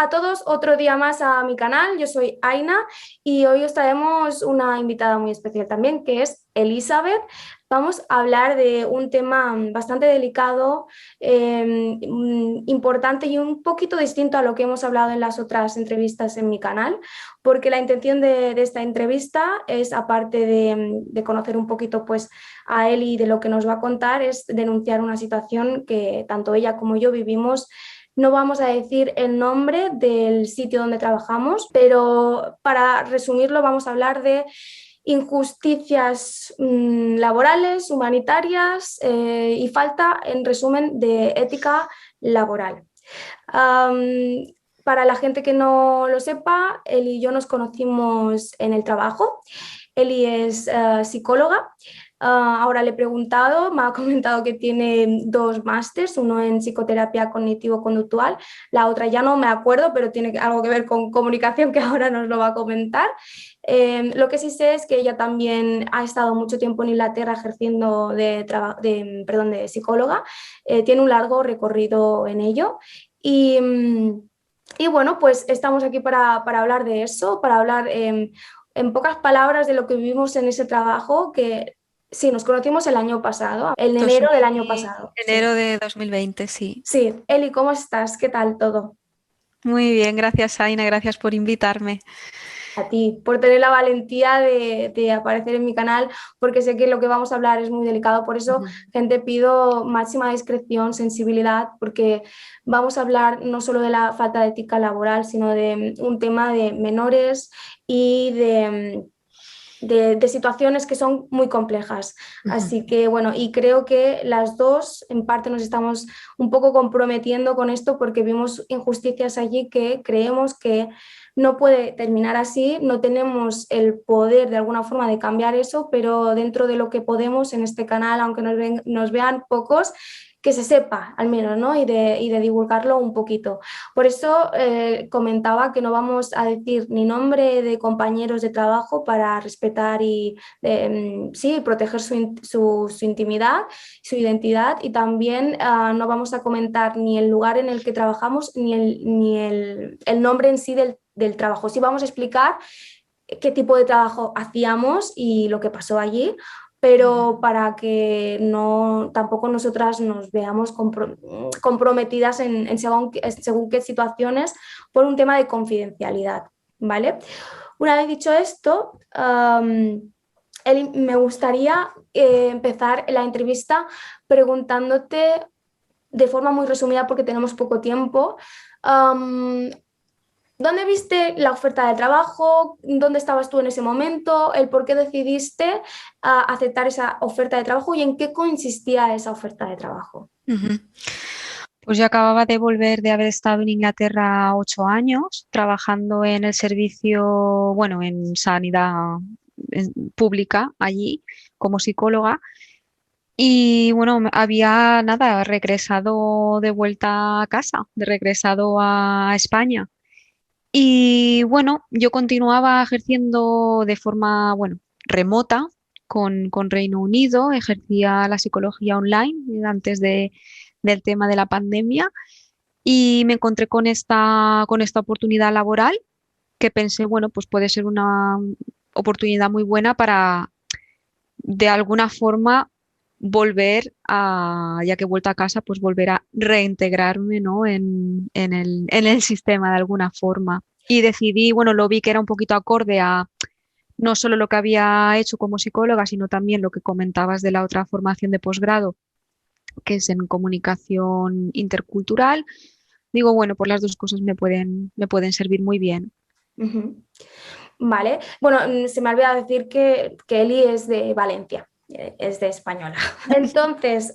a todos, otro día más a mi canal. Yo soy Aina y hoy os traemos una invitada muy especial también, que es Elizabeth. Vamos a hablar de un tema bastante delicado, importante y un poquito distinto a lo que hemos hablado en las otras entrevistas en mi canal, porque la intención de esta entrevista es, aparte de conocer un poquito pues, a Eli y de lo que nos va a contar, es denunciar una situación que tanto ella como yo vivimos. No vamos a decir el nombre del sitio donde trabajamos, pero para resumirlo vamos a hablar de injusticias laborales, humanitarias y falta, en resumen, de ética laboral. Para la gente que no lo sepa, Eli y yo nos conocimos en el trabajo. Eli es psicóloga. Ahora le he preguntado, me ha comentado que tiene 2 másters, uno en psicoterapia cognitivo-conductual, la otra ya no me acuerdo, pero tiene algo que ver con comunicación, que ahora nos lo va a comentar. Lo que sí sé es que ella también ha estado mucho tiempo en Inglaterra ejerciendo de psicóloga. Tiene un largo recorrido en ello y, y bueno, pues estamos aquí para hablar de eso, para hablar en pocas palabras de lo que vivimos en ese trabajo, que sí, nos conocimos el año pasado, en enero del año 2000, pasado. Sí, enero de 2020, sí. sí. Eli, ¿cómo estás? ¿Qué tal todo? Muy bien, gracias Aina, gracias por invitarme. A ti, por tener la valentía de aparecer en mi canal, porque sé que lo que vamos a hablar es muy delicado. Por eso, Ujú. gente, pido máxima discreción, sensibilidad, porque vamos a hablar no solo de la falta de ética laboral, sino de un tema de menores y de situaciones que son muy complejas. Ujú. Así que bueno, y creo que las dos en parte nos estamos un poco comprometiendo con esto porque vimos injusticias allí que creemos que no puede terminar así, no tenemos el poder de alguna forma de cambiar eso, pero dentro de lo que podemos en este canal, aunque nos vean pocos, que se sepa al menos, ¿no? Y de divulgarlo un poquito. Por eso comentaba que no vamos a decir ni nombre de compañeros de trabajo para respetar y sí, proteger su intimidad, su identidad, y también no vamos a comentar ni el lugar en el que trabajamos ni el nombre en sí del trabajo. Sí vamos a explicar qué tipo de trabajo hacíamos y lo que pasó allí, pero para que no tampoco nosotras nos veamos comprometidas en según qué situaciones por un tema de confidencialidad, ¿vale? Una vez dicho esto, Eli, me gustaría empezar la entrevista preguntándote de forma muy resumida, porque tenemos poco tiempo, um, ¿dónde viste la oferta de trabajo? ¿Dónde estabas tú en ese momento? ¿El por qué decidiste aceptar esa oferta de trabajo y en qué consistía esa oferta de trabajo? Ujú. Pues yo acababa de volver de haber estado en Inglaterra 8 años, trabajando en el servicio, bueno, en sanidad pública allí como psicóloga. Y bueno, había nada, regresado de vuelta a casa, de regresado a España. Y bueno, yo continuaba ejerciendo de forma, bueno, remota con Reino Unido, ejercía la psicología online del tema de la pandemia y me encontré con esta oportunidad laboral que pensé, bueno, pues puede ser una oportunidad muy buena para de alguna forma volver a, ya que he vuelto a casa, pues volver a reintegrarme, ¿no? en el sistema de alguna forma. Y decidí, bueno, lo vi que era un poquito acorde a no solo lo que había hecho como psicóloga, sino también lo que comentabas de la otra formación de posgrado, que es en comunicación intercultural. Digo, bueno, pues las dos cosas me pueden servir muy bien. Ujú. Vale. Bueno, se me olvidado decir que Eli es de Valencia, es de española. Entonces,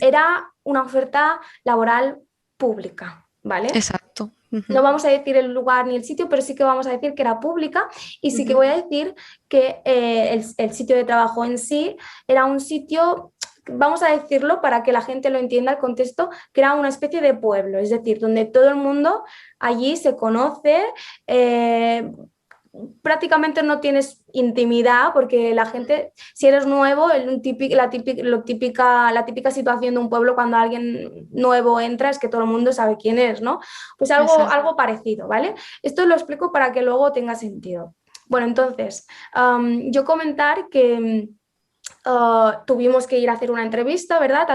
era una oferta laboral pública, ¿vale? Exacto. Ujú, No vamos a decir el lugar ni el sitio, pero sí que vamos a decir que era pública, y sí que ujú, voy a decir que el sitio de trabajo en sí era un sitio, vamos a decirlo para que la gente lo entienda el contexto, que era una especie de pueblo, es decir, donde todo el mundo allí se conoce. eh, prácticamente no tienes intimidad porque la gente, si eres nuevo, la típica situación de un pueblo cuando alguien nuevo entra es que todo el mundo sabe quién es, ¿no? Pues Exacto. algo parecido, ¿vale? Esto lo explico para que luego tenga sentido. Bueno, entonces, yo comentar que tuvimos que ir a hacer una entrevista, ¿verdad?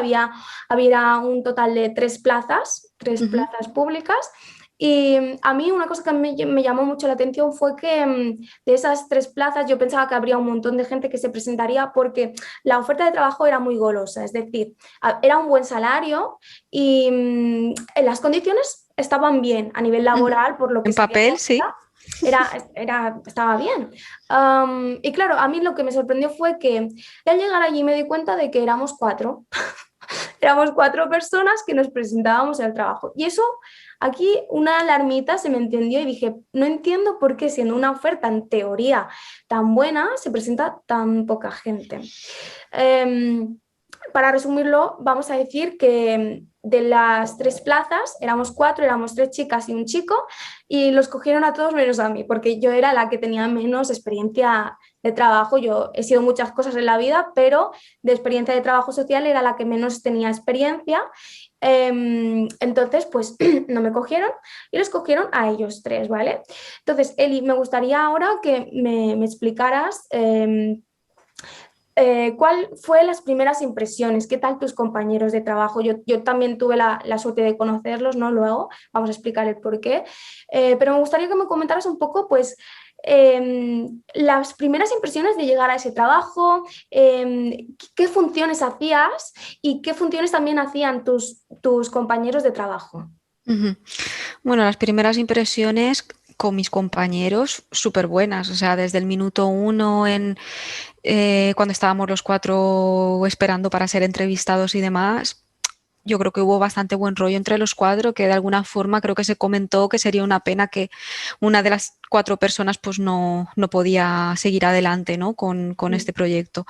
Había un total de tres Ujú. plazas públicas. Y a mí una cosa que me llamó mucho la atención fue que de esas 3 plazas yo pensaba que habría un montón de gente que se presentaría porque la oferta de trabajo era muy golosa, es decir, era un buen salario y las condiciones estaban bien a nivel Ujú. laboral por lo que En se había papel, sí. estaba bien. Y claro, a mí lo que me sorprendió fue que al llegar allí me di cuenta de que éramos 4. Éramos 4 personas que nos presentábamos al trabajo. Y eso, aquí una alarmita se me encendió y dije, no entiendo por qué siendo una oferta en teoría tan buena se presenta tan poca gente. Um, para resumirlo, vamos a decir que de las 3 plazas éramos 4, éramos 3 chicas y un chico, y los cogieron a todos menos a mí, porque yo era la que tenía menos experiencia de trabajo. Yo he sido muchas cosas en la vida, pero de experiencia de trabajo social era la que menos tenía experiencia. Entonces, pues no me cogieron y los cogieron a ellos 3, ¿vale? Entonces, Eli, me gustaría ahora que me explicaras ¿cuál fue las primeras impresiones? ¿Qué tal tus compañeros de trabajo? Yo también tuve la suerte de conocerlos, ¿no? Luego vamos a explicar el por qué. Pero me gustaría que me comentaras un poco, pues, las primeras impresiones de llegar a ese trabajo, qué funciones hacías y qué funciones también hacían tus compañeros de trabajo. Ujú. Bueno, las primeras impresiones con mis compañeros súper buenas, o sea, desde el minuto uno cuando estábamos los 4 esperando para ser entrevistados y demás, yo creo que hubo bastante buen rollo entre los 4, que de alguna forma creo que se comentó que sería una pena que una de las 4 personas pues no podía seguir adelante, ¿no? con Mm. este proyecto.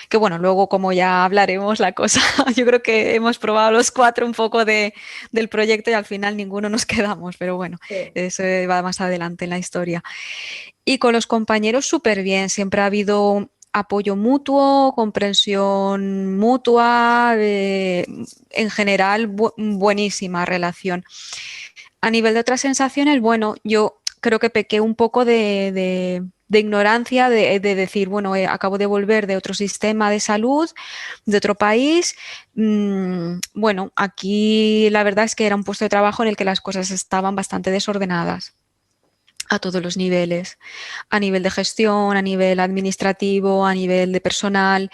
Que bueno, luego como ya hablaremos la cosa, yo creo que hemos probado los 4 un poco del proyecto y al final ninguno nos quedamos, pero bueno, Sí. eso va más adelante en la historia. Y con los compañeros súper bien, siempre ha habido apoyo mutuo, comprensión mutua, en general buenísima relación. A nivel de otras sensaciones, bueno, yo creo que pequé un poco de ignorancia, de decir, bueno, acabo de volver de otro sistema de salud, de otro país. Bueno, aquí la verdad es que era un puesto de trabajo en el que las cosas estaban bastante desordenadas a todos los niveles, a nivel de gestión, a nivel administrativo, a nivel de personal.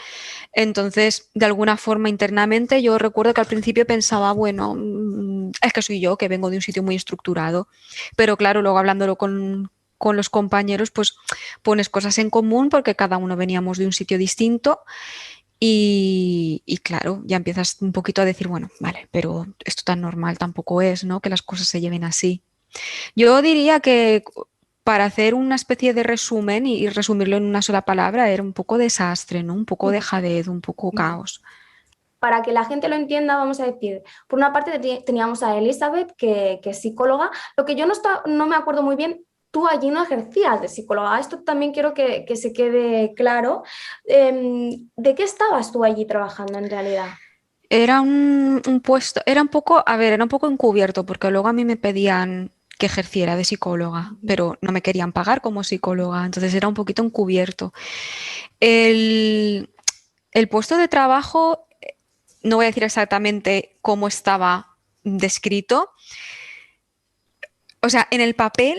Entonces, de alguna forma internamente, yo recuerdo que al principio pensaba, bueno, es que soy yo, que vengo de un sitio muy estructurado, pero claro, luego hablándolo con los compañeros, pues pones cosas en común porque cada uno veníamos de un sitio distinto y claro, ya empiezas un poquito a decir, bueno, vale, pero esto tan normal tampoco es, ¿no? Que las cosas se lleven así. Yo diría que para hacer una especie de resumen y resumirlo en una sola palabra, era un poco desastre, ¿no? Un poco dejadez, un poco caos. Para que la gente lo entienda, vamos a decir, por una parte teníamos a Elizabeth, que es psicóloga. Lo que yo no me acuerdo muy bien, tú allí no ejercías de psicóloga. Esto también quiero que se quede claro. ¿De qué estabas tú allí trabajando en realidad? Era un puesto, era un poco, a ver, era un poco encubierto, porque luego a mí me pedían que ejerciera de psicóloga, pero no me querían pagar como psicóloga, entonces era un poquito encubierto. El, el puesto de trabajo, no voy a decir exactamente cómo estaba descrito, o sea, en el papel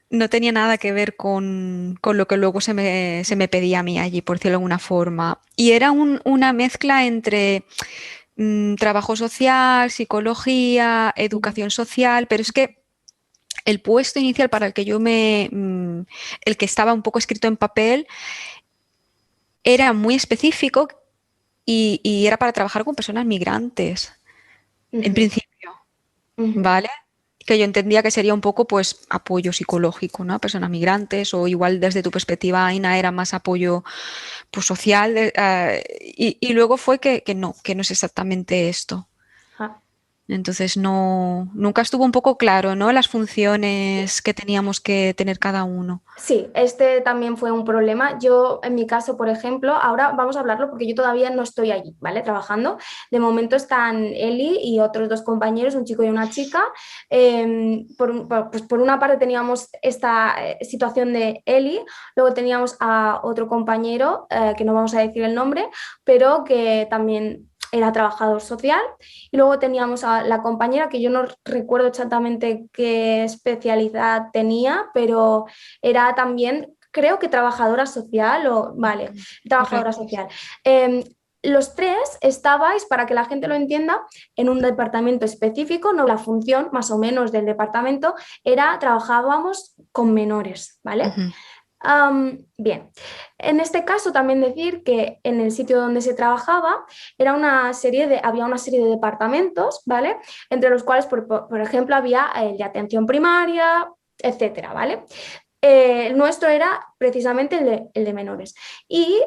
no tenía nada que ver con lo que luego se me pedía a mí allí, por decirlo de alguna forma. Y era una mezcla entre trabajo social, psicología, educación social, pero es que el puesto inicial para el que el que estaba un poco escrito en papel, era muy específico y era para trabajar con personas migrantes, en Ujú, principio, ujú. ¿vale? Que yo entendía que sería un poco pues apoyo psicológico, ¿no? A personas migrantes o igual desde tu perspectiva, Aina, era más apoyo pues, social y luego fue que no es exactamente esto. Ah. Entonces nunca estuvo un poco claro, ¿no? Las funciones que teníamos que tener cada uno. Sí, este también fue un problema. Yo, en mi caso, por ejemplo, ahora vamos a hablarlo porque yo todavía no estoy allí, ¿vale? Trabajando. De momento están Eli y otros dos compañeros, un chico y una chica. Pues por una parte teníamos esta situación de Eli, luego teníamos a otro compañero, que no vamos a decir el nombre, pero que también era trabajador social. Y luego teníamos a la compañera, que yo no recuerdo exactamente qué especialidad tenía, pero era también, creo que trabajadora social o, vale, trabajadora Correcto. social. Los tres estabais, para que la gente lo entienda, en un departamento específico, no la función más o menos del departamento era trabajábamos con menores, ¿vale? Ujú. Bien, en este caso también decir que en el sitio donde se trabajaba había una serie de departamentos, ¿vale? Entre los cuales, por ejemplo, había el de atención primaria, etcétera, ¿vale? El nuestro era precisamente el de menores. Y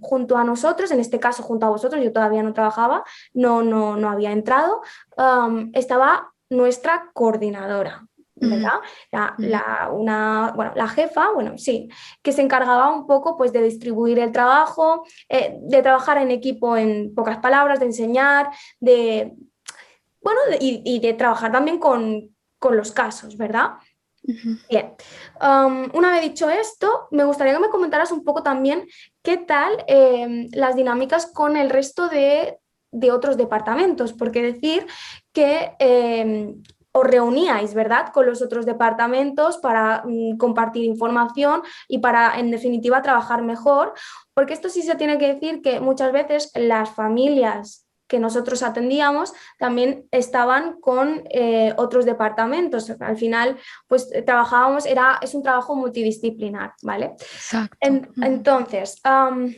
junto a nosotros, en este caso junto a vosotros, yo todavía no trabajaba, no había entrado, estaba nuestra coordinadora, Ujú, ¿verdad? ujú. Bueno, la jefa, bueno, sí, que se encargaba un poco pues de distribuir el trabajo, de trabajar en equipo en pocas palabras, de enseñar, de, bueno, y de trabajar también con los casos, ¿verdad? Ujú. Bien, una vez dicho esto, me gustaría que me comentaras un poco también qué tal las dinámicas con el resto de otros departamentos, porque decir que os reuníais, ¿verdad?, con los otros departamentos para compartir información y para, en definitiva, trabajar mejor, porque esto sí se tiene que decir que muchas veces las familias que nosotros atendíamos también estaban con otros departamentos. Al final, pues trabajábamos, es un trabajo multidisciplinar, ¿vale? Exacto. Ujú. Entonces,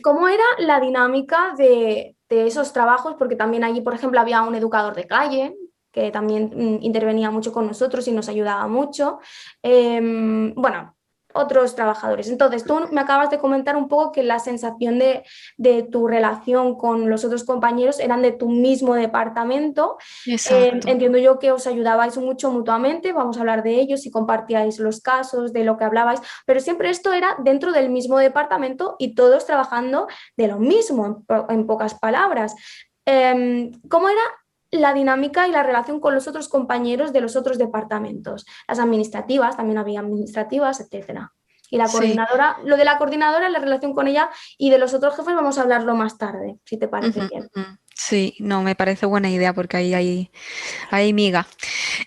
¿cómo era la dinámica de esos trabajos? Porque también allí, por ejemplo, había un educador de calle que también intervenía mucho con nosotros y nos ayudaba mucho. Bueno, otros trabajadores. Entonces, tú me acabas de comentar un poco que la sensación de tu relación con los otros compañeros eran de tu mismo departamento. Exacto. Entiendo yo que os ayudabais mucho mutuamente, vamos a hablar de ellos y compartíais los casos, de lo que hablabais, pero siempre esto era dentro del mismo departamento y todos trabajando de lo mismo, en pocas palabras. ¿Cómo era la dinámica y la relación con los otros compañeros de los otros departamentos? Las administrativas, también había administrativas, etcétera. Y la Sí. coordinadora, lo de la coordinadora, la relación con ella y de los otros jefes vamos a hablarlo más tarde, si te parece Ujú, bien. ujú. Sí, no, me parece buena idea porque ahí hay miga.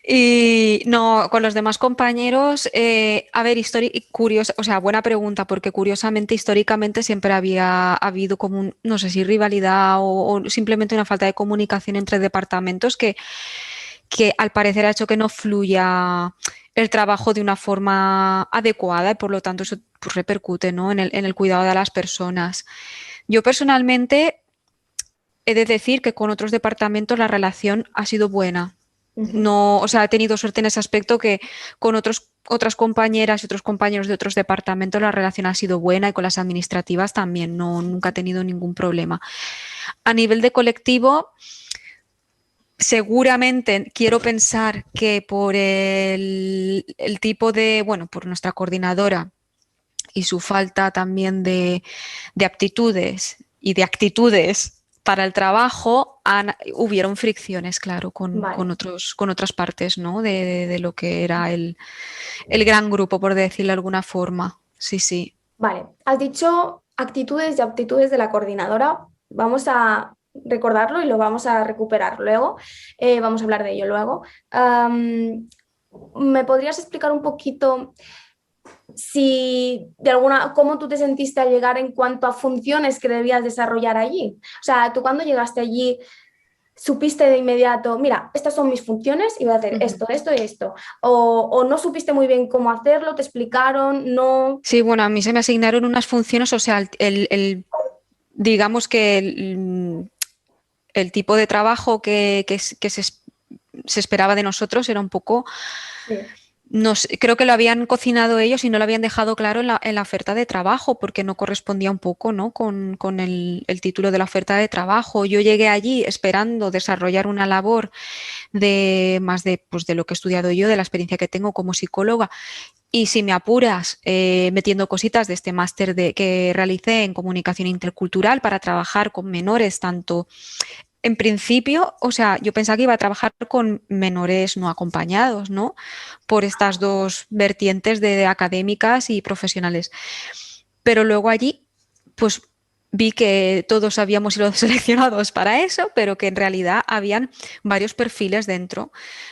Y no, con los demás compañeros, a ver, curiosa, o sea, buena pregunta, porque curiosamente, históricamente siempre había habido como no sé si rivalidad o simplemente una falta de comunicación entre departamentos que al parecer ha hecho que no fluya el trabajo de una forma adecuada y por lo tanto eso pues, repercute, ¿no? en el cuidado de las personas. Yo personalmente he de decir que con otros departamentos la relación ha sido buena. Ujú. No, o sea, he tenido suerte en ese aspecto que con otras compañeras y otros compañeros de otros departamentos la relación ha sido buena y con las administrativas también, no, nunca he tenido ningún problema. A nivel de colectivo, seguramente quiero pensar que por el tipo de, bueno, por nuestra coordinadora y su falta también de aptitudes y de actitudes para el trabajo, hubieron fricciones, claro, Vale. con otras partes, ¿no? De lo que era el gran grupo, por decirlo de alguna forma. Sí, sí. Vale, has dicho actitudes y aptitudes de la coordinadora. Vamos a recordarlo y lo vamos a recuperar luego. Vamos a hablar de ello luego. ¿Me podrías explicar un poquito si de cómo tú te sentiste al llegar en cuanto a funciones que debías desarrollar allí? O sea, tú cuando llegaste allí supiste de inmediato, mira, estas son mis funciones y voy a hacer Ujú. esto y esto. O no supiste muy bien cómo hacerlo, te explicaron, no. Sí, bueno, a mí se me asignaron unas funciones, o sea, digamos que el tipo de trabajo que se esperaba de nosotros era un poco Sí. no sé, creo que lo habían cocinado ellos y no lo habían dejado claro en la oferta de trabajo, porque no correspondía un poco, ¿no? con el título de la oferta de trabajo. Yo llegué allí esperando desarrollar una labor de más de, pues, de lo que he estudiado yo, de la experiencia que tengo como psicóloga. Y si me apuras, metiendo cositas de este máster que realicé en comunicación intercultural para trabajar con menores, tanto en principio, o sea, yo pensaba que iba a trabajar con menores no acompañados, ¿no? Por estas dos vertientes de académicas y profesionales. Pero luego allí, pues vi que todos habíamos sido seleccionados para eso, pero que en realidad habían varios perfiles dentro,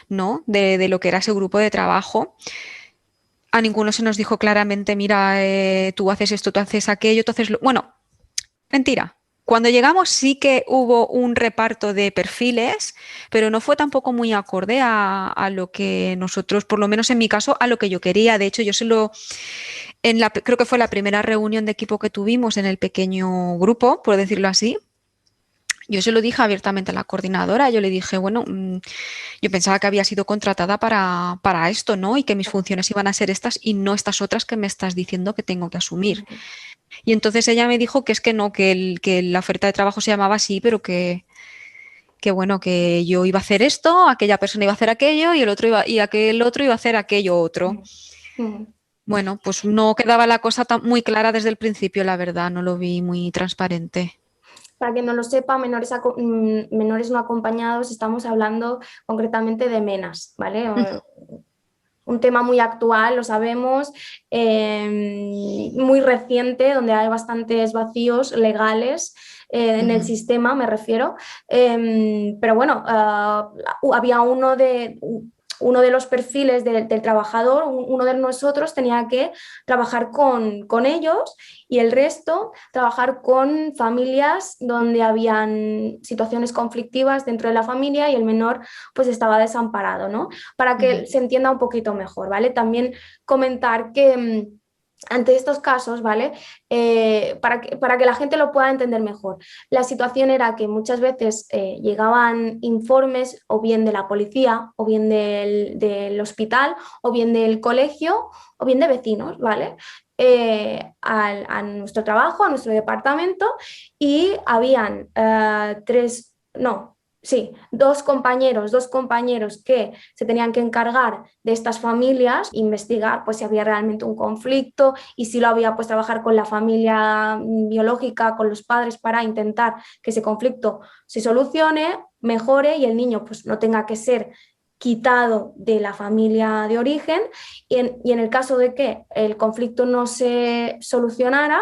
¿no? De lo que era ese grupo de trabajo. A ninguno se nos dijo claramente, mira, tú haces esto, tú haces aquello, tú haces lo... Bueno, mentira. Cuando llegamos sí que hubo un reparto de perfiles, pero no fue tampoco muy acorde a lo que nosotros, por lo menos en mi caso, a lo que yo quería. De hecho, yo se lo, creo que fue la primera reunión de equipo que tuvimos en el pequeño grupo, por decirlo así. Yo se lo dije abiertamente a la coordinadora. Yo le dije, bueno, yo pensaba que había sido contratada para esto, ¿no? Y que mis funciones iban a ser estas y no estas otras que me estás diciendo que tengo que asumir. Y entonces ella me dijo que es que no, que la oferta de trabajo se llamaba así, pero que bueno, que yo iba a hacer esto, aquella persona iba a hacer aquello y el otro iba, y aquel otro iba a hacer aquello otro. Bueno, pues no quedaba la cosa muy clara desde el principio, la verdad, no lo vi muy transparente. Para quien no lo sepa, menores no acompañados, estamos hablando concretamente de MENAs, ¿vale? Un tema muy actual, lo sabemos, muy reciente, donde hay bastantes vacíos legales en el sistema, me refiero. Pero bueno, había uno de los perfiles del trabajador, uno de nosotros tenía que trabajar con ellos y el resto trabajar con familias donde habían situaciones conflictivas dentro de la familia y el menor pues estaba desamparado, ¿no? Para que se entienda un poquito mejor, ¿vale? También comentar que ante estos casos, ¿vale? Para que la gente lo pueda entender mejor. La situación era que muchas veces llegaban informes o bien de la policía, o bien del hospital, o bien del colegio, o bien de vecinos, ¿vale? A nuestro trabajo, a nuestro departamento, y habían tres, no, sí, dos compañeros que se tenían que encargar de estas familias, investigar pues si había realmente un conflicto y si lo había, pues trabajar con la familia biológica, con los padres para intentar que ese conflicto se solucione, mejore y el niño pues no tenga que ser quitado de la familia de origen y en el caso de que el conflicto no se solucionara,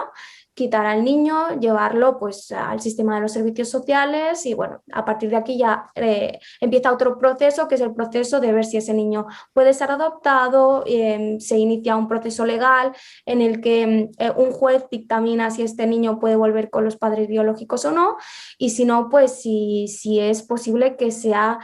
quitar al niño, llevarlo pues al sistema de los servicios sociales y bueno, a partir de aquí ya empieza otro proceso que es el proceso de ver si ese niño puede ser adoptado, se inicia un proceso legal en el que un juez dictamina si este niño puede volver con los padres biológicos o no y si no, pues si es posible que sea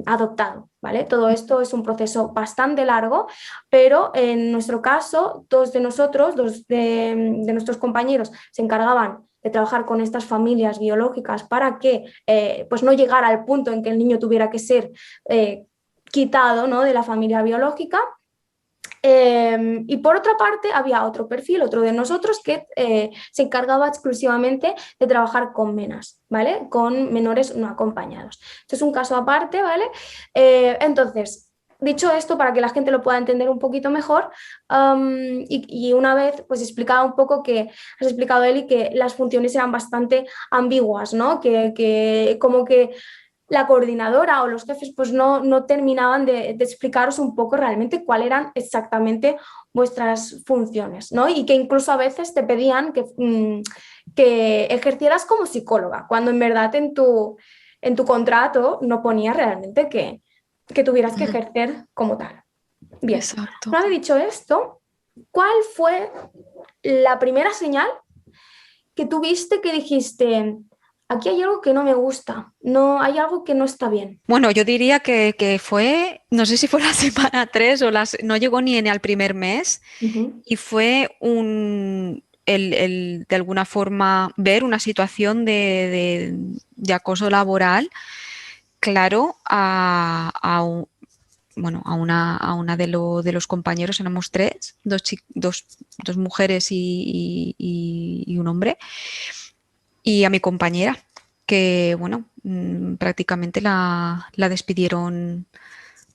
adoptado. ¿Vale? Todo esto es un proceso bastante largo, pero en nuestro caso, dos de nosotros, de nuestros compañeros, se encargaban de trabajar con estas familias biológicas para que pues no llegara al punto en que el niño tuviera que ser quitado, ¿no? de la familia biológica. Y por otra parte, había otro perfil, otro de nosotros, que se encargaba exclusivamente de trabajar con MENAs, ¿vale? Con menores no acompañados. Esto es un caso aparte, ¿vale? Entonces, dicho esto, para que la gente lo pueda entender un poquito mejor, y una vez pues explicaba un poco que has explicado Eli que las funciones eran bastante ambiguas, ¿no? Que como que la coordinadora o los jefes pues no terminaban de explicaros un poco realmente cuáles eran exactamente vuestras funciones, ¿no? Y que incluso a veces te pedían que ejercieras como psicóloga, cuando en verdad en tu contrato no ponía realmente que tuvieras que ejercer como tal. Bien, Exacto. una vez dicho esto, ¿cuál fue la primera señal que tuviste que dijiste, aquí hay algo que no me gusta, no, hay algo que no está bien? Bueno, yo diría que fue, no sé si fue la semana 3 o no llegó ni en el primer mes y fue de alguna forma ver una situación de acoso laboral, claro, bueno, a una de los compañeros, éramos tres, dos mujeres y un hombre, y a mi compañera, que bueno, prácticamente la despidieron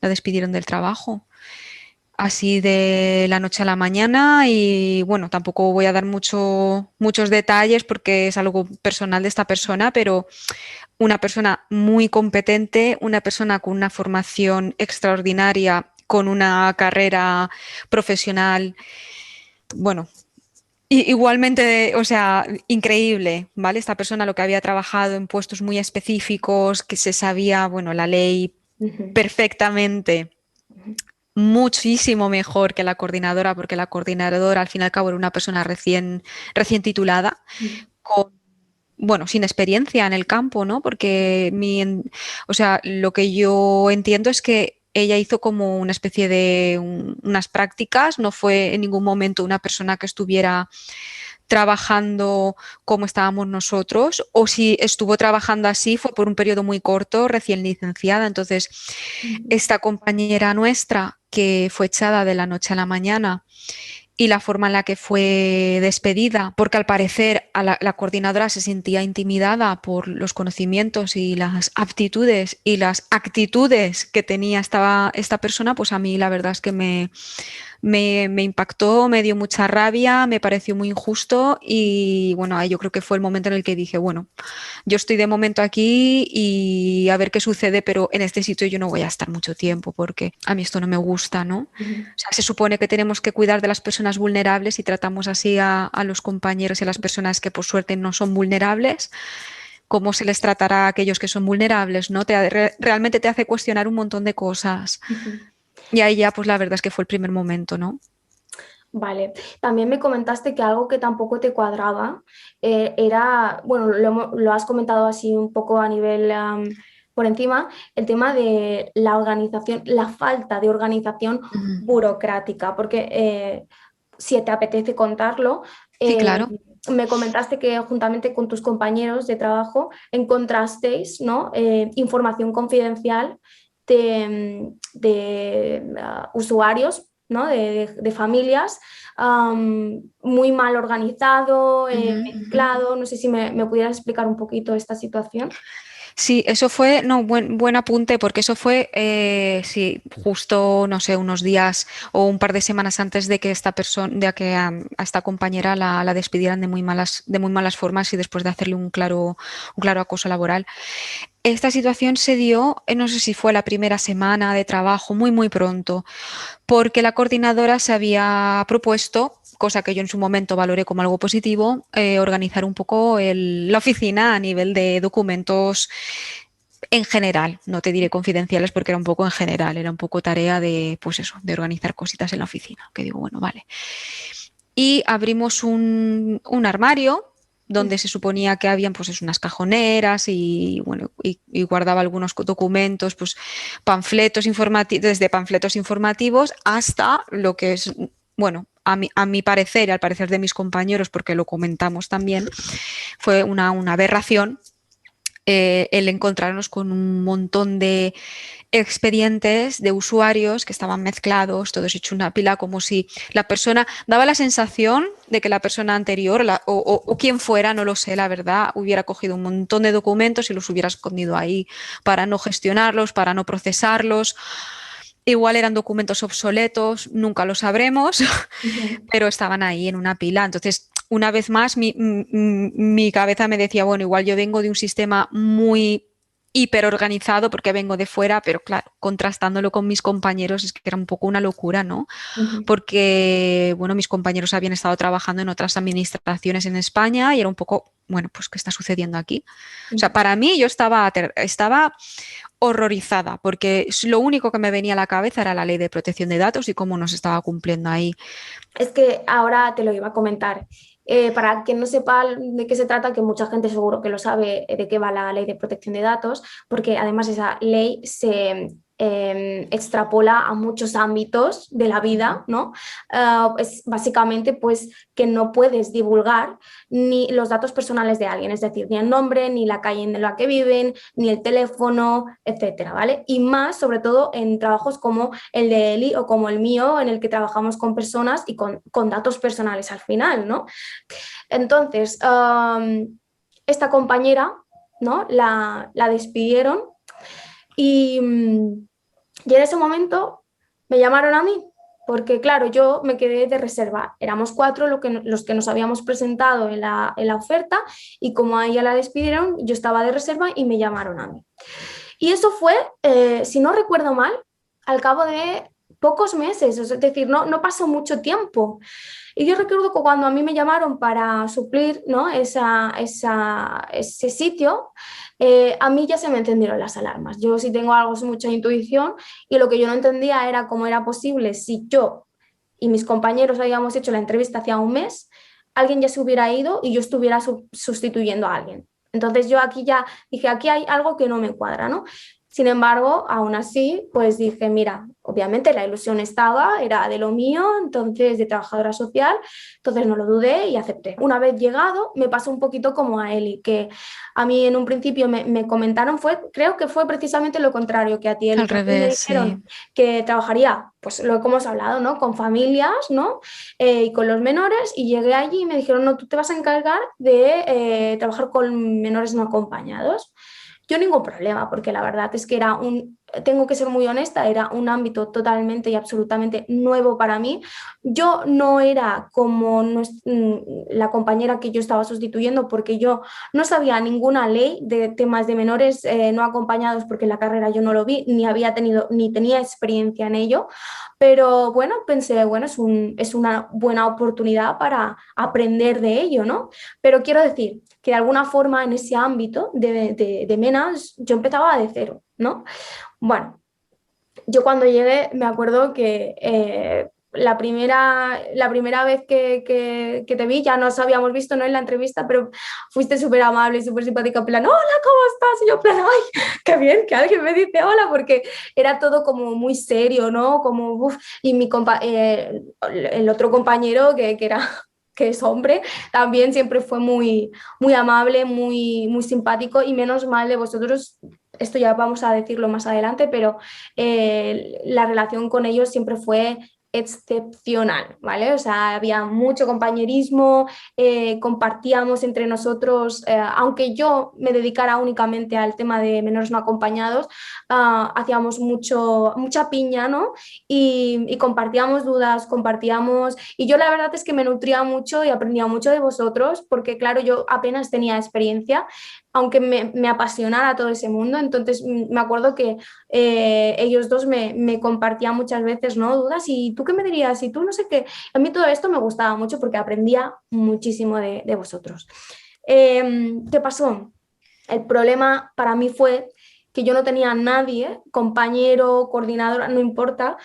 del trabajo. Así de la noche a la mañana y bueno, tampoco voy a dar muchos detalles porque es algo personal de esta persona, pero una persona muy competente, una persona con una formación extraordinaria, con una carrera profesional, bueno, igualmente, o sea, increíble, ¿vale? Esta persona lo que había trabajado en puestos muy específicos, que se sabía, bueno, la ley Ujú, perfectamente, ujú, muchísimo mejor que la coordinadora, porque la coordinadora al fin y al cabo era una persona recién titulada, ujú, con, bueno, sin experiencia en el campo, ¿no? Porque o sea, lo que yo entiendo es que ella hizo como una especie de unas prácticas, no fue en ningún momento una persona que estuviera trabajando como estábamos nosotros, o si estuvo trabajando así fue por un periodo muy corto, recién licenciada. Entonces, ujú, esta compañera nuestra que fue echada de la noche a la mañana y la forma en la que fue despedida, porque al parecer la coordinadora se sentía intimidada por los conocimientos y las aptitudes y las actitudes que tenía esta persona, pues a mí la verdad es que me impactó, me dio mucha rabia, me pareció muy injusto y bueno, ahí yo creo que fue el momento en el que dije, bueno, yo estoy de momento aquí y a ver qué sucede, pero en este sitio yo no voy a estar mucho tiempo porque a mí esto no me gusta, ¿no? ujú. O sea, se supone que tenemos que cuidar de las personas vulnerables y tratamos así a los compañeros y a las personas que por suerte no son vulnerables. ¿Cómo se les tratará a aquellos que son vulnerables? ¿No? Realmente te hace cuestionar un montón de cosas. Ujú. Y ahí ya, pues la verdad es que fue el primer momento, ¿no? Vale, también me comentaste que algo que tampoco te cuadraba era, bueno, lo has comentado así un poco a nivel por encima, el tema de la organización, la falta de organización Ujú. burocrática, porque si te apetece contarlo, Sí, eh, claro. me comentaste que juntamente con tus compañeros de trabajo encontrasteis, ¿no? Información confidencial de usuarios, ¿no? De familias, muy mal organizado, Ujú, ujú. mezclado. No sé si me pudieras explicar un poquito esta situación. Sí, eso fue, no, buen apunte, porque eso fue, sí, justo, no sé, unos días o un par de semanas antes de que esta persona, de que a esta compañera la despidieran de muy malas formas y después de hacerle un claro acoso laboral. Esta situación se dio, no sé si fue la primera semana de trabajo, muy, muy pronto, porque la coordinadora se había propuesto, cosa que yo en su momento valoré como algo positivo, organizar un poco la oficina a nivel de documentos en general. No te diré confidenciales porque era un poco en general, era un poco tarea de, pues eso, de organizar cositas en la oficina, que digo, bueno, vale. Y abrimos un armario donde se suponía que habían pues unas cajoneras y bueno y guardaba algunos documentos, pues panfletos informativos, desde panfletos informativos hasta lo que es, bueno, a mi parecer y al parecer de mis compañeros, porque lo comentamos también, fue una aberración el encontrarnos con un montón de expedientes de usuarios que estaban mezclados, todos hecho una pila, como si la persona, daba la sensación de que la persona anterior o quien fuera, no lo sé, la verdad, hubiera cogido un montón de documentos y los hubiera escondido ahí para no gestionarlos, para no procesarlos. Igual eran documentos obsoletos, nunca lo sabremos, Ujú. pero estaban ahí en una pila. Entonces, una vez más, mi cabeza me decía, bueno, igual yo vengo de un sistema muy hiperorganizado porque vengo de fuera, pero claro, contrastándolo con mis compañeros es que era un poco una locura, ¿no? Ujú. Porque, bueno, mis compañeros habían estado trabajando en otras administraciones en España y era un poco, bueno, pues, ¿qué está sucediendo aquí? O sea, Ujú. para mí yo estaba horrorizada porque lo único que me venía a la cabeza era la ley de protección de datos y cómo nos estaba cumpliendo ahí. Es que ahora te lo iba a comentar. Para quien no sepa de qué se trata, que mucha gente seguro que lo sabe de qué va la ley de protección de datos, porque además esa ley extrapola a muchos ámbitos de la vida, ¿no? Es básicamente pues que no puedes divulgar ni los datos personales de alguien, es decir, ni el nombre, ni la calle en la que viven, ni el teléfono, etcétera, ¿vale? Y más, sobre todo, en trabajos como el de Eli o como el mío, en el que trabajamos con personas y con datos personales al final, ¿no? Entonces, esta compañera, ¿no? La despidieron y, y en ese momento me llamaron a mí, porque claro, yo me quedé de reserva. Éramos 4 los que nos habíamos presentado en la oferta y como a ella la despidieron, yo estaba de reserva y me llamaron a mí. Y eso fue, si no recuerdo mal, al cabo de pocos meses, es decir, no pasó mucho tiempo. Y yo recuerdo que cuando a mí me llamaron para suplir, ¿no? Ese sitio, a mí ya se me encendieron las alarmas. Yo sí tengo algo, mucha intuición, y lo que yo no entendía era cómo era posible si yo y mis compañeros habíamos hecho la entrevista hacía un mes, alguien ya se hubiera ido y yo estuviera sustituyendo a alguien. Entonces yo aquí ya dije, aquí hay algo que no me cuadra, ¿no? Sin embargo, aún así, pues dije, mira, obviamente la ilusión estaba, era de lo mío, entonces de trabajadora social, entonces no lo dudé y acepté. Una vez llegado, me pasó un poquito como a Eli, que a mí en un principio me comentaron, creo que fue precisamente lo contrario que a ti, Eli, Al que a mí me revés, sí. dijeron que trabajaría, pues lo que hemos hablado, ¿no? Con familias, ¿no? Y con los menores, y llegué allí y me dijeron, no, tú te vas a encargar de trabajar con menores no acompañados. Yo ningún problema, porque la verdad es que tengo que ser muy honesta, era un ámbito totalmente y absolutamente nuevo para mí. Yo no era como la compañera que yo estaba sustituyendo, porque yo no sabía ninguna ley de temas de menores no acompañados, porque en la carrera yo no lo vi, ni había tenido, ni tenía experiencia en ello. Pero bueno, pensé, bueno, es una buena oportunidad para aprender de ello, ¿no? Pero quiero decir que de alguna forma en ese ámbito de MENAS yo empezaba de cero, ¿no? Bueno, yo cuando llegué me acuerdo que la primera vez que te vi, ya nos habíamos visto, ¿no? En la entrevista, pero fuiste súper amable y súper simpática, en plan, hola, ¿cómo estás? Y yo, en plan, ay, qué bien que alguien me dice hola, porque era todo como muy serio, ¿no? Como, uf, y el otro compañero que era que es hombre, también siempre fue muy amable, muy simpático, y menos mal de vosotros, esto ya vamos a decirlo más adelante, pero la relación con ellos siempre fue excepcional, ¿vale? O sea, había mucho compañerismo, compartíamos entre nosotros, aunque yo me dedicara únicamente al tema de menores no acompañados, hacíamos mucha piña, ¿no? Y compartíamos dudas, compartíamos, y yo la verdad es que me nutría mucho y aprendía mucho de vosotros, porque claro, yo apenas tenía experiencia, aunque me apasionara todo ese mundo. Entonces me acuerdo que ellos dos me compartían muchas veces, ¿no? Dudas, y tú qué me dirías, y tú no sé qué. A mí todo esto me gustaba mucho porque aprendía muchísimo de vosotros. ¿Qué pasó? El problema para mí fue que yo no tenía a nadie, compañero, coordinadora, no importa,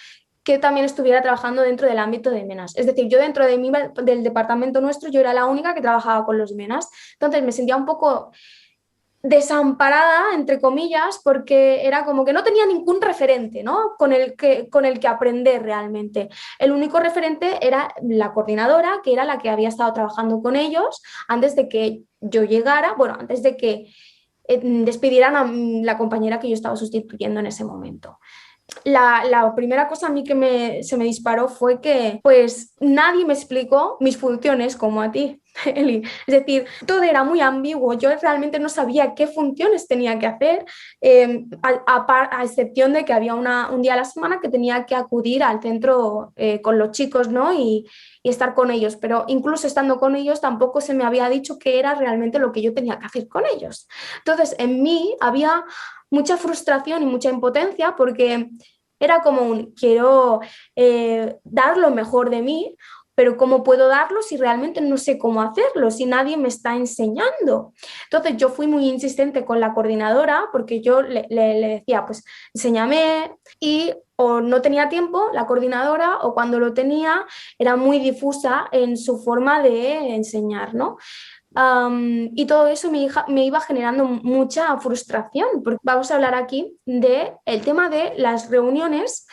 que también estuviera trabajando dentro del ámbito de MENAS. Es decir, yo dentro del departamento nuestro, yo era la única que trabajaba con los MENAS. Entonces me sentía un poco desamparada, entre comillas, porque era como que no tenía ningún referente, ¿no? Con el que aprender realmente. El único referente era la coordinadora, que era la que había estado trabajando con ellos antes de que yo llegara, bueno, antes de que despidieran a la compañera que yo estaba sustituyendo en ese momento. La primera cosa a mí que se me disparó fue que pues nadie me explicó mis funciones como a ti, Eli. Es decir, todo era muy ambiguo, yo realmente no sabía qué funciones tenía que hacer, a excepción de que había un día a la semana que tenía que acudir al centro con los chicos, ¿no? Y estar con ellos, pero incluso estando con ellos tampoco se me había dicho qué era realmente lo que yo tenía que hacer con ellos. Entonces, en mí había mucha frustración y mucha impotencia, porque era como quiero dar lo mejor de mí, pero ¿cómo puedo darlo si realmente no sé cómo hacerlo, si nadie me está enseñando? Entonces yo fui muy insistente con la coordinadora, porque yo le decía, pues enséñame, y o no tenía tiempo la coordinadora, o cuando lo tenía era muy difusa en su forma de enseñar, ¿no? Y todo eso me iba generando mucha frustración, porque vamos a hablar aquí del tema de las reuniones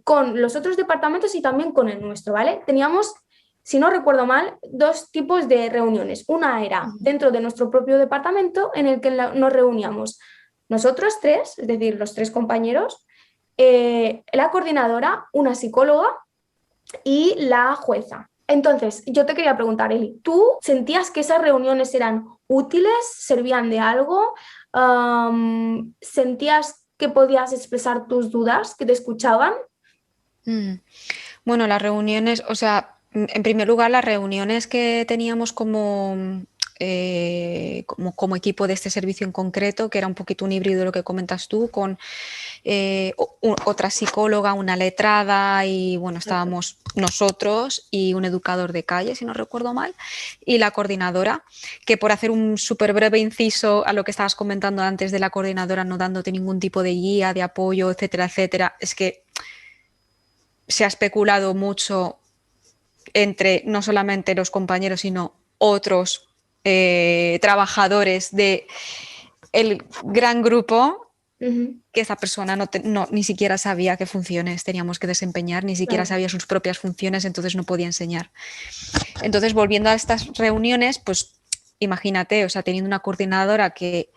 con los otros departamentos y también con el nuestro, ¿vale? Teníamos, si no recuerdo mal, dos tipos de reuniones. Una era dentro de nuestro propio departamento en el que nos reuníamos nosotros tres, es decir, los tres compañeros, la coordinadora, una psicóloga y la jueza. Entonces, yo te quería preguntar, Eli, ¿tú sentías que esas reuniones eran útiles, servían de algo? ¿Sentías que podías expresar tus dudas, que te escuchaban? Bueno, las reuniones, o sea, en primer lugar, las reuniones que teníamos como equipo de este servicio en concreto, que era un poquito un híbrido de lo que comentas tú, con otra psicóloga, una letrada y bueno, estábamos nosotros y un educador de calle, si no recuerdo mal, y la coordinadora, que por hacer un súper breve inciso a lo que estabas comentando antes de la coordinadora no dándote ningún tipo de guía, de apoyo, etcétera, etcétera, es que se ha especulado mucho entre no solamente los compañeros, sino otros trabajadores del gran grupo, que esa persona ni siquiera sabía qué funciones teníamos que desempeñar, ni siquiera sabía sus propias funciones, entonces no podía enseñar. Entonces, volviendo a estas reuniones, pues imagínate, o sea, teniendo una coordinadora que,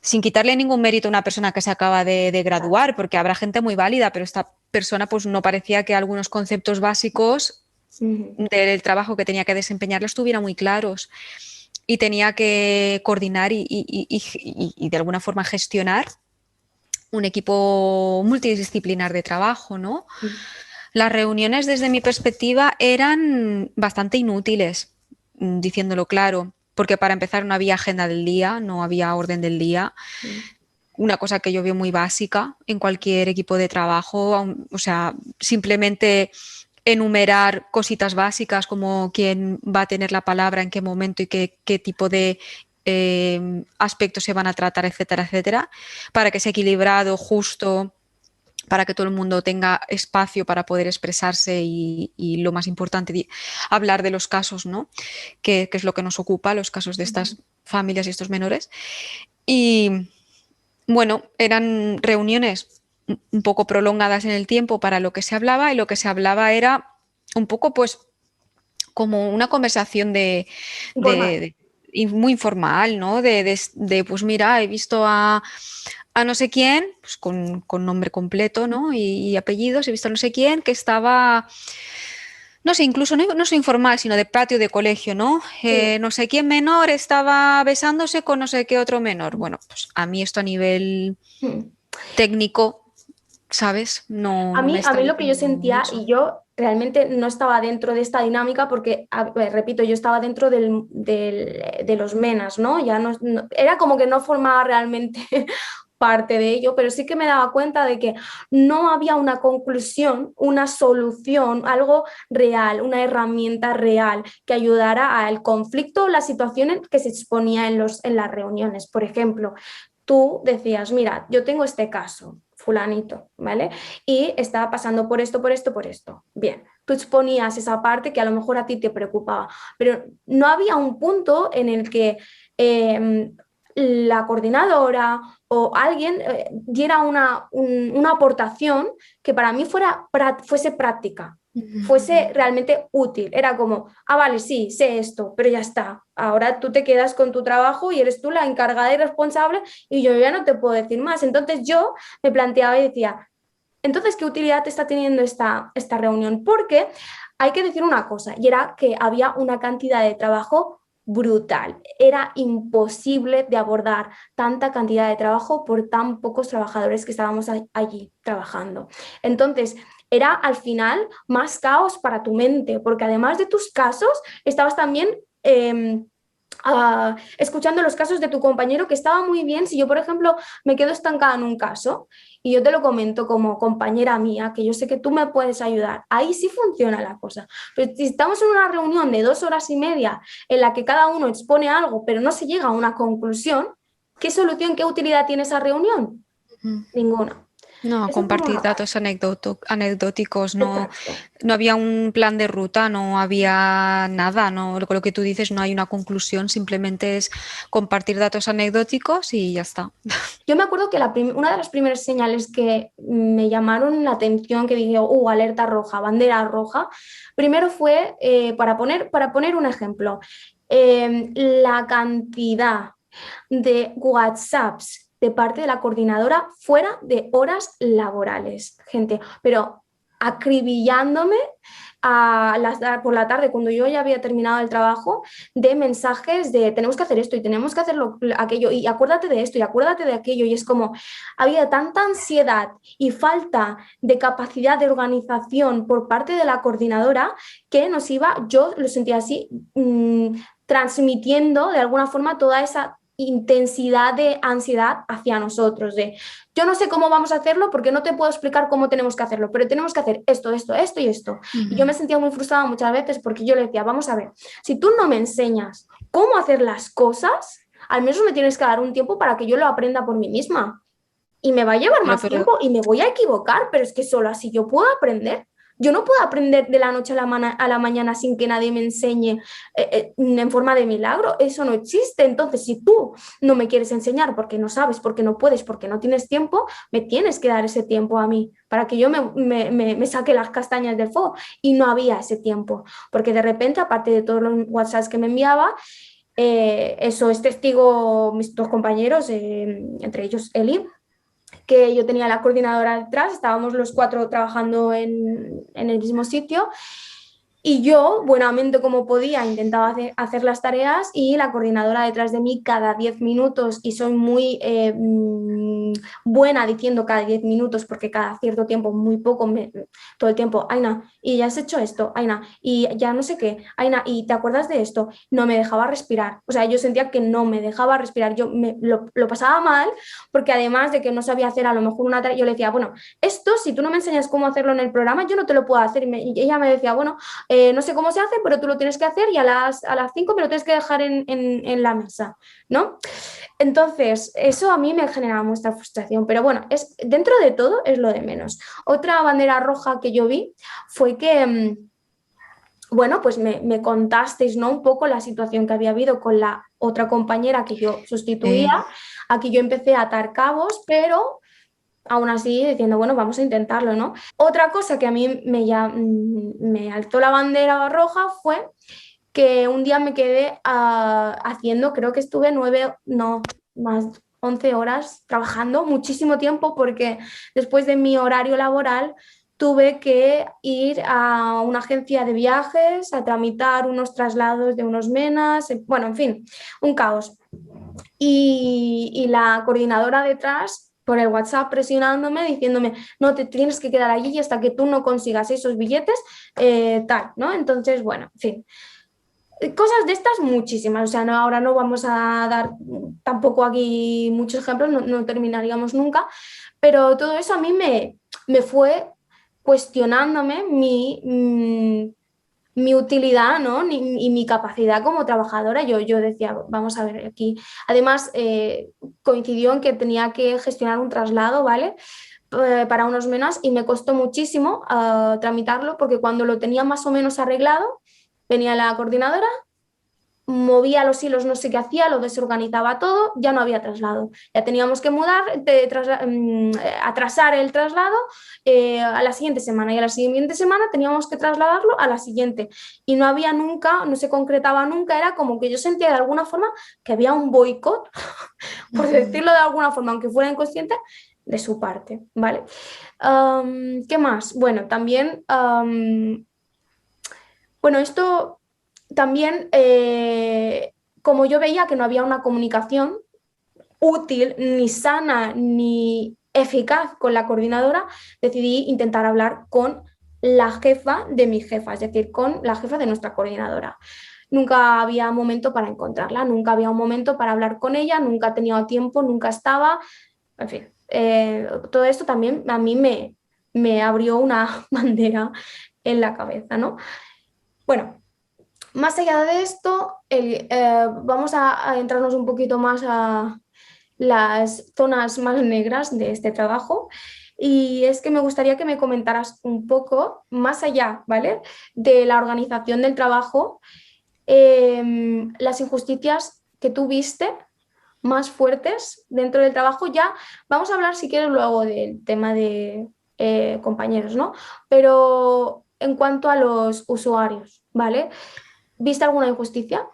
sin quitarle ningún mérito a una persona que se acaba de graduar, porque habrá gente muy válida, pero esta persona pues no parecía que algunos conceptos básicos del trabajo que tenía que desempeñar los tuviera muy claros y tenía que coordinar y de alguna forma gestionar un equipo multidisciplinar de trabajo, ¿no? Las reuniones, desde mi perspectiva, eran bastante inútiles, diciéndolo claro, porque para empezar no había agenda del día, no había orden del día. Una cosa que yo veo muy básica en cualquier equipo de trabajo, o sea, simplemente enumerar cositas básicas como quién va a tener la palabra, en qué momento y qué tipo de aspectos se van a tratar, etcétera, etcétera, para que sea equilibrado, justo, para que todo el mundo tenga espacio para poder expresarse y lo más importante, hablar de los casos, ¿no? Que es lo que nos ocupa, los casos de estas familias y estos menores. Y bueno, eran reuniones un poco prolongadas en el tiempo para lo que se hablaba, y lo que se hablaba era un poco pues como una conversación muy informal, ¿no? Pues mira, he visto a no sé quién, pues con nombre completo, ¿no? Y apellidos, he visto a no sé quién que estaba, no sé, incluso no sé informal, sino de patio de colegio, ¿no? Sí. No sé quién menor estaba besándose con no sé qué otro menor. Bueno, pues a mí esto a nivel técnico, ¿sabes? No me A está mí lo que yo diciendo sentía, mucho. y yo realmente no estaba dentro de esta dinámica porque, a ver, repito, yo estaba dentro de los menas, ¿no? Ya era como que no formaba realmente parte de ello, pero sí que me daba cuenta de que no había una conclusión, una solución, algo real, una herramienta real que ayudara al conflicto o las situaciones que se exponía en las reuniones. Por ejemplo, tú decías, mira, yo tengo este caso, fulanito, ¿vale? Y estaba pasando por esto, por esto, por esto. Bien, tú exponías esa parte que a lo mejor a ti te preocupaba, pero no había un punto en el que la coordinadora o alguien diera una aportación que para mí fuese práctica, fuese realmente útil. Era como, vale, sí, sé esto, pero ya está. Ahora tú te quedas con tu trabajo y eres tú la encargada y responsable y yo ya no te puedo decir más. Entonces yo me planteaba y decía, entonces, ¿qué utilidad está teniendo esta reunión? Porque hay que decir una cosa, y era que había una cantidad de trabajo brutal. Era imposible de abordar tanta cantidad de trabajo por tan pocos trabajadores que estábamos allí trabajando. Entonces, era al final más caos para tu mente, porque además de tus casos, estabas también escuchando los casos de tu compañero, que estaba muy bien. Si yo, por ejemplo, me quedo estancada en un caso y yo te lo comento como compañera mía, que yo sé que tú me puedes ayudar, ahí sí funciona la cosa. Pero si estamos en una reunión de 2 horas y media en la que cada uno expone algo, pero no se llega a una conclusión, ¿qué solución, qué utilidad tiene esa reunión? Ninguna. No, Eso por compartir una parte. datos anecdóticos, no, Exacto. no había un plan de ruta, no había nada, no, lo que tú dices, no hay una conclusión, simplemente es compartir datos anecdóticos y ya está. Yo me acuerdo que una de las primeras señales que me llamaron la atención, que dije, alerta roja, bandera roja, primero fue, para poner un ejemplo, la cantidad de WhatsApps de parte de la coordinadora fuera de horas laborales, gente, pero acribillándome por la tarde, cuando yo ya había terminado el trabajo, de mensajes de tenemos que hacer esto y tenemos que hacer aquello y acuérdate de esto y acuérdate de aquello. Y es como había tanta ansiedad y falta de capacidad de organización por parte de la coordinadora que yo lo sentía así, transmitiendo de alguna forma toda esa intensidad de ansiedad hacia nosotros, de yo no sé cómo vamos a hacerlo porque no te puedo explicar cómo tenemos que hacerlo, pero tenemos que hacer esto, esto, esto y esto. Y yo me sentía muy frustrada muchas veces porque yo le decía, vamos a ver, si tú no me enseñas cómo hacer las cosas, al menos me tienes que dar un tiempo para que yo lo aprenda por mí misma. Y me va a llevar Claro, más pero tiempo y me voy a equivocar, pero es que solo así yo puedo aprender. Yo no puedo aprender de la noche a la mañana sin que nadie me enseñe en forma de milagro. Eso no existe. Entonces, si tú no me quieres enseñar porque no sabes, porque no puedes, porque no tienes tiempo, me tienes que dar ese tiempo a mí para que yo me saque las castañas del fuego. Y no había ese tiempo, porque de repente, aparte de todos los WhatsApps que me enviaba, eso es testigo mis dos compañeros, entre ellos Eli, que yo tenía la coordinadora detrás, estábamos los cuatro trabajando en el mismo sitio y yo, buenamente como podía, intentaba hacer las tareas y la coordinadora detrás de mí cada 10 minutos, y soy muy buena diciendo cada 10 minutos porque cada cierto tiempo, muy poco, todo el tiempo, Aina, y ya has hecho esto, Aina, y ya no sé qué, Aina, y te acuerdas de esto, no me dejaba respirar. O sea, yo sentía que no me dejaba respirar, lo pasaba mal porque además de que no sabía hacer a lo mejor una tarea, yo le decía, bueno, esto si tú no me enseñas cómo hacerlo en el programa, yo no te lo puedo hacer. Y ella me decía, bueno, no sé cómo se hace, pero tú lo tienes que hacer y a las 5 me lo tienes que dejar en la mesa, ¿no? Entonces, eso a mí me generaba mucha frustración, pero bueno, dentro de todo es lo de menos. Otra bandera roja que yo vi fue que, bueno, pues me contasteis, ¿no? Un poco la situación que había habido con la otra compañera que yo sustituía. eh, Aquí yo empecé a atar cabos, pero aún así diciendo, bueno, vamos a intentarlo, ¿no? Otra cosa que a mí me alzó la bandera roja fue que un día me quedé haciendo, creo que estuve 11 horas trabajando, muchísimo tiempo, porque después de mi horario laboral tuve que ir a una agencia de viajes a tramitar unos traslados de unos menas, bueno, en fin, un caos. Y la coordinadora detrás por el WhatsApp presionándome, diciéndome, no, te tienes que quedar allí hasta que tú no consigas esos billetes, tal, ¿no? Entonces, bueno, en fin. Cosas de estas muchísimas, o sea, no, ahora no vamos a dar tampoco aquí muchos ejemplos, no terminaríamos nunca, pero todo eso a mí me fue cuestionándome mi utilidad, ¿no? Y mi capacidad como trabajadora. Yo decía, vamos a ver aquí. Además, coincidió en que tenía que gestionar un traslado, ¿vale? Para unos menas y me costó muchísimo tramitarlo porque cuando lo tenía más o menos arreglado, venía la coordinadora, movía los hilos, no sé qué hacía, lo desorganizaba todo, ya no había traslado. Ya teníamos que atrasar el traslado a la siguiente semana y a la siguiente semana teníamos que trasladarlo a la siguiente. Y no había nunca, no se concretaba nunca, era como que yo sentía de alguna forma que había un boicot, por decirlo de alguna forma, aunque fuera inconsciente, de su parte, ¿vale? ¿Qué más? Bueno, también, bueno, esto también, como yo veía que no había una comunicación útil, ni sana, ni eficaz con la coordinadora, decidí intentar hablar con la jefa de mi jefa, es decir, con la jefa de nuestra coordinadora. Nunca había momento para encontrarla, nunca había un momento para hablar con ella, nunca tenía tiempo, nunca estaba, en fin, todo esto también a mí me abrió una bandera en la cabeza, ¿no? Bueno, más allá de esto, vamos a adentrarnos un poquito más a las zonas más negras de este trabajo. y es que me gustaría que me comentaras un poco más allá, ¿vale? De la organización del trabajo, las injusticias que tú viste más fuertes dentro del trabajo. Ya vamos a hablar, si quieres, luego del tema de compañeros, ¿no? Pero en cuanto a los usuarios, ¿vale? ¿Viste alguna injusticia?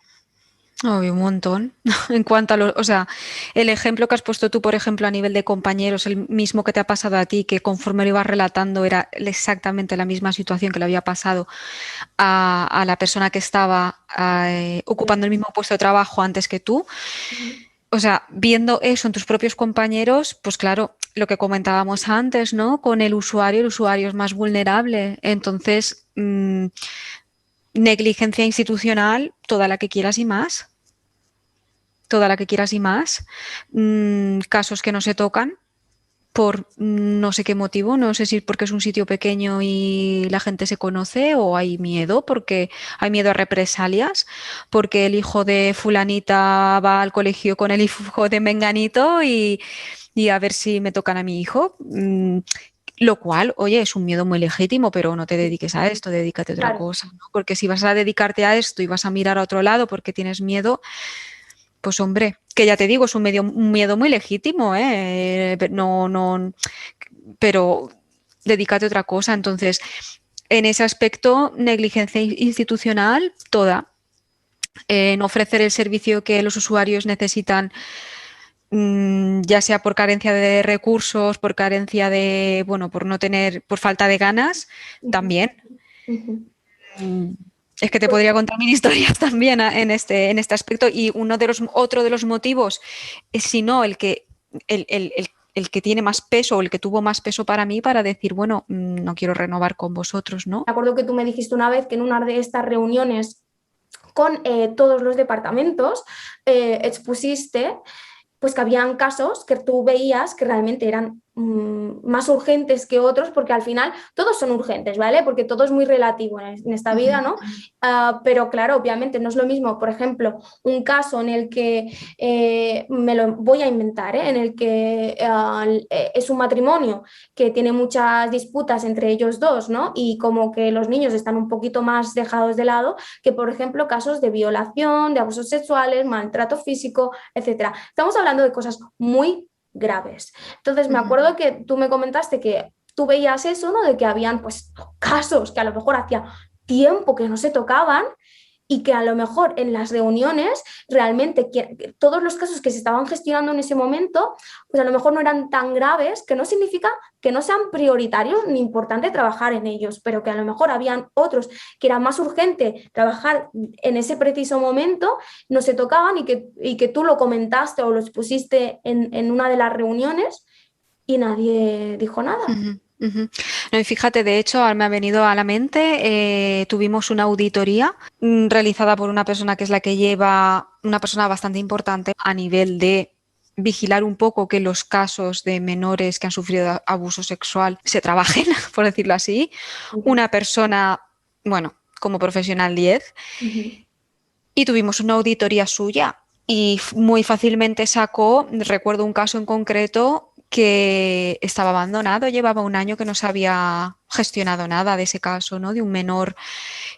Obvio, un montón. En cuanto a lo, o sea, el ejemplo que has puesto tú, por ejemplo, a nivel de compañeros, el mismo que te ha pasado a ti, que conforme lo ibas relatando era exactamente la misma situación que le había pasado a la persona que estaba ocupando el mismo puesto de trabajo antes que tú. Ujú. O sea, viendo eso en tus propios compañeros, pues claro, lo que comentábamos antes, ¿no? Con el usuario es más vulnerable. Entonces, negligencia institucional, toda la que quieras y más. Toda la que quieras y más. Casos que no se tocan por no sé qué motivo, no sé si porque es un sitio pequeño y la gente se conoce o hay miedo, porque hay miedo a represalias, porque el hijo de fulanita va al colegio con el hijo de menganito y a ver si me tocan a mi hijo. Lo cual, oye, es un miedo muy legítimo, pero no te dediques a esto, dedícate a otra Claro, cosa, ¿no? Porque si vas a dedicarte a esto y vas a mirar a otro lado porque tienes miedo, pues hombre, que ya te digo, es un miedo muy legítimo, ¿eh? No, no, pero dedícate a otra cosa. Entonces, en ese aspecto, negligencia institucional toda. No ofrecer el servicio que los usuarios necesitan, ya sea por carencia de recursos, por carencia de, bueno, por no tener, por falta de ganas, ujú, también. ujú. Mm, Es que te Pues podría contar mil historias también en este aspecto. Y otro de los motivos, es, si no, el que tiene más peso o el que tuvo más peso para mí para decir, bueno, no quiero renovar con vosotros, ¿no? me acuerdo que tú me dijiste una vez que en una de estas reuniones con todos los departamentos expusiste pues que habían casos que tú veías que realmente eran más urgentes que otros, porque al final todos son urgentes, ¿vale? Porque todo es muy relativo en esta Ujú, vida, ¿no? Pero claro, obviamente no es lo mismo, por ejemplo, un caso en el que me lo voy a inventar, ¿eh? En el que es un matrimonio que tiene muchas disputas entre ellos dos, ¿no? Y como que los niños están un poquito más dejados de lado que, por ejemplo, casos de violación, de abusos sexuales, maltrato físico, etcétera. Estamos hablando de cosas muy graves. Entonces, me ujú. acuerdo que tú me comentaste que tú veías eso, ¿no? De que habían pues casos que a lo mejor hacía tiempo que no se tocaban y que a lo mejor en las reuniones realmente todos los casos que se estaban gestionando en ese momento, pues a lo mejor no eran tan graves, que no significa que no sean prioritarios ni importante trabajar en ellos, pero que a lo mejor habían otros que era más urgente trabajar en ese preciso momento, no se tocaban y que tú lo comentaste o lo expusiste en una de las reuniones y nadie dijo nada. Ujú, ujú. No, y fíjate, de hecho, me ha venido a la mente, tuvimos una auditoría realizada por una persona que es la que lleva, una persona bastante importante a nivel de vigilar un poco que los casos de menores que han sufrido abuso sexual se trabajen, por decirlo así. Ujú, Una persona, bueno, como profesional 10, ujú, y tuvimos una auditoría suya y muy fácilmente sacó, recuerdo un caso en concreto que estaba abandonado, llevaba un año que no se había gestionado nada de ese caso, ¿no? De un menor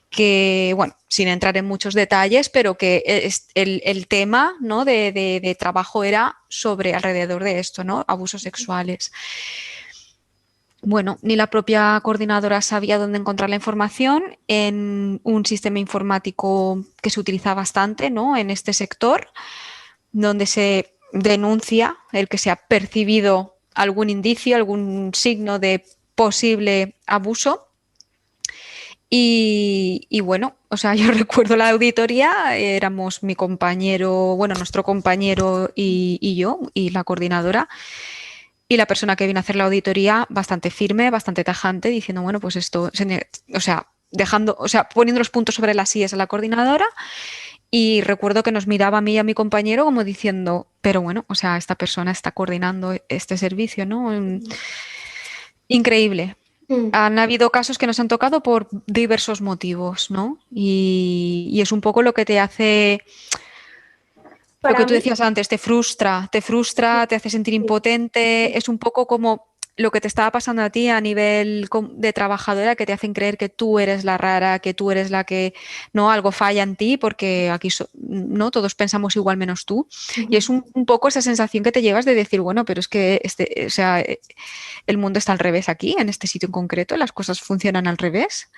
que, bueno, sin entrar en muchos detalles, pero que el tema, ¿no? de trabajo era sobre alrededor de esto, ¿no? Abusos sexuales. Bueno, ni la propia coordinadora sabía dónde encontrar la información en un sistema informático que se utiliza bastante, ¿no? En este sector, donde se denuncia el que se ha percibido algún indicio, algún signo de posible abuso. Y bueno, o sea, yo recuerdo la auditoría, éramos mi compañero, bueno, nuestro compañero y yo, y la coordinadora. Y la persona que vino a hacer la auditoría, bastante firme, bastante tajante, diciendo, bueno, pues esto, o sea, dejando, o sea, poniendo los puntos sobre las sillas a la coordinadora. Y recuerdo que nos miraba a mí y a mi compañero como diciendo, pero bueno, o sea, esta persona está coordinando este servicio, ¿no? Increíble. ujú. Han habido casos que nos han tocado por diversos motivos, ¿no? Y es un poco lo que te hace, lo que Para tú mí, decías antes, te frustra, te hace sentir sí. impotente, es un poco como lo que te estaba pasando a ti a nivel de trabajadora, que te hacen creer que tú eres la rara, que tú eres la que no, algo falla en ti, porque aquí no todos pensamos igual menos tú. Y es un poco esa sensación que te llevas de decir, bueno, pero es que o sea, el mundo está al revés aquí, en este sitio en concreto, las cosas funcionan al revés.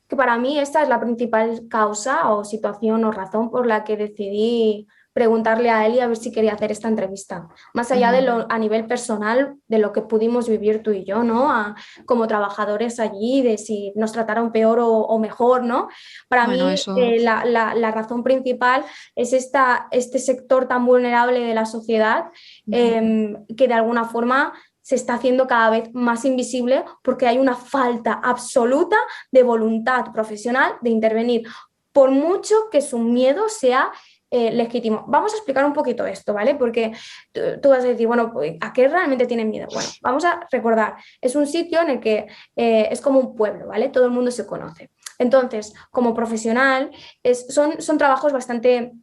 Que para mí esta es la principal causa o situación o razón por la que decidí preguntarle a él y a ver si quería hacer esta entrevista. Más allá de lo a nivel personal, de lo que pudimos vivir tú y yo, ¿no? Como trabajadores allí, de si nos trataron peor o mejor, ¿no? Para Bueno, mí eso. la razón principal es este sector tan vulnerable de la sociedad que de alguna forma se está haciendo cada vez más invisible porque hay una falta absoluta de voluntad profesional de intervenir, por mucho que su miedo sea legítimo. Vamos a explicar un poquito esto, ¿vale? Porque tú vas a decir, bueno, pues, ¿a qué realmente tienen miedo? Bueno, vamos a recordar, es un sitio en el que es como un pueblo, ¿vale? Todo el mundo se conoce. Entonces, como profesional, son trabajos bastante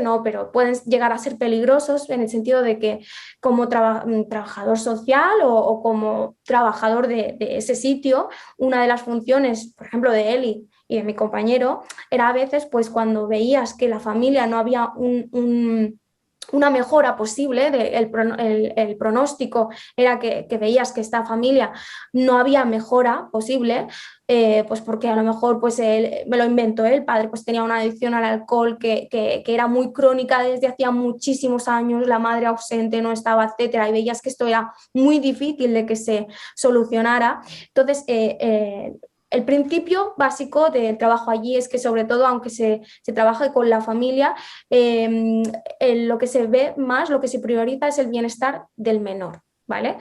no, pero pueden llegar a ser peligrosos en el sentido de que como trabajador social o como trabajador de ese sitio, una de las funciones, por ejemplo, de Eli y de mi compañero, era a veces pues cuando veías que la familia no había una mejora posible, el pronóstico era que veías que esta familia no había mejora posible, pues porque a lo mejor pues me lo inventó el padre, pues tenía una adicción al alcohol que era muy crónica desde hacía muchísimos años, la madre ausente no estaba, etcétera, y veías que esto era muy difícil de que se solucionara. Entonces, el principio básico del trabajo allí es que sobre todo, aunque se trabaje con la familia, lo que se ve más, lo que se prioriza es el bienestar del menor, ¿vale?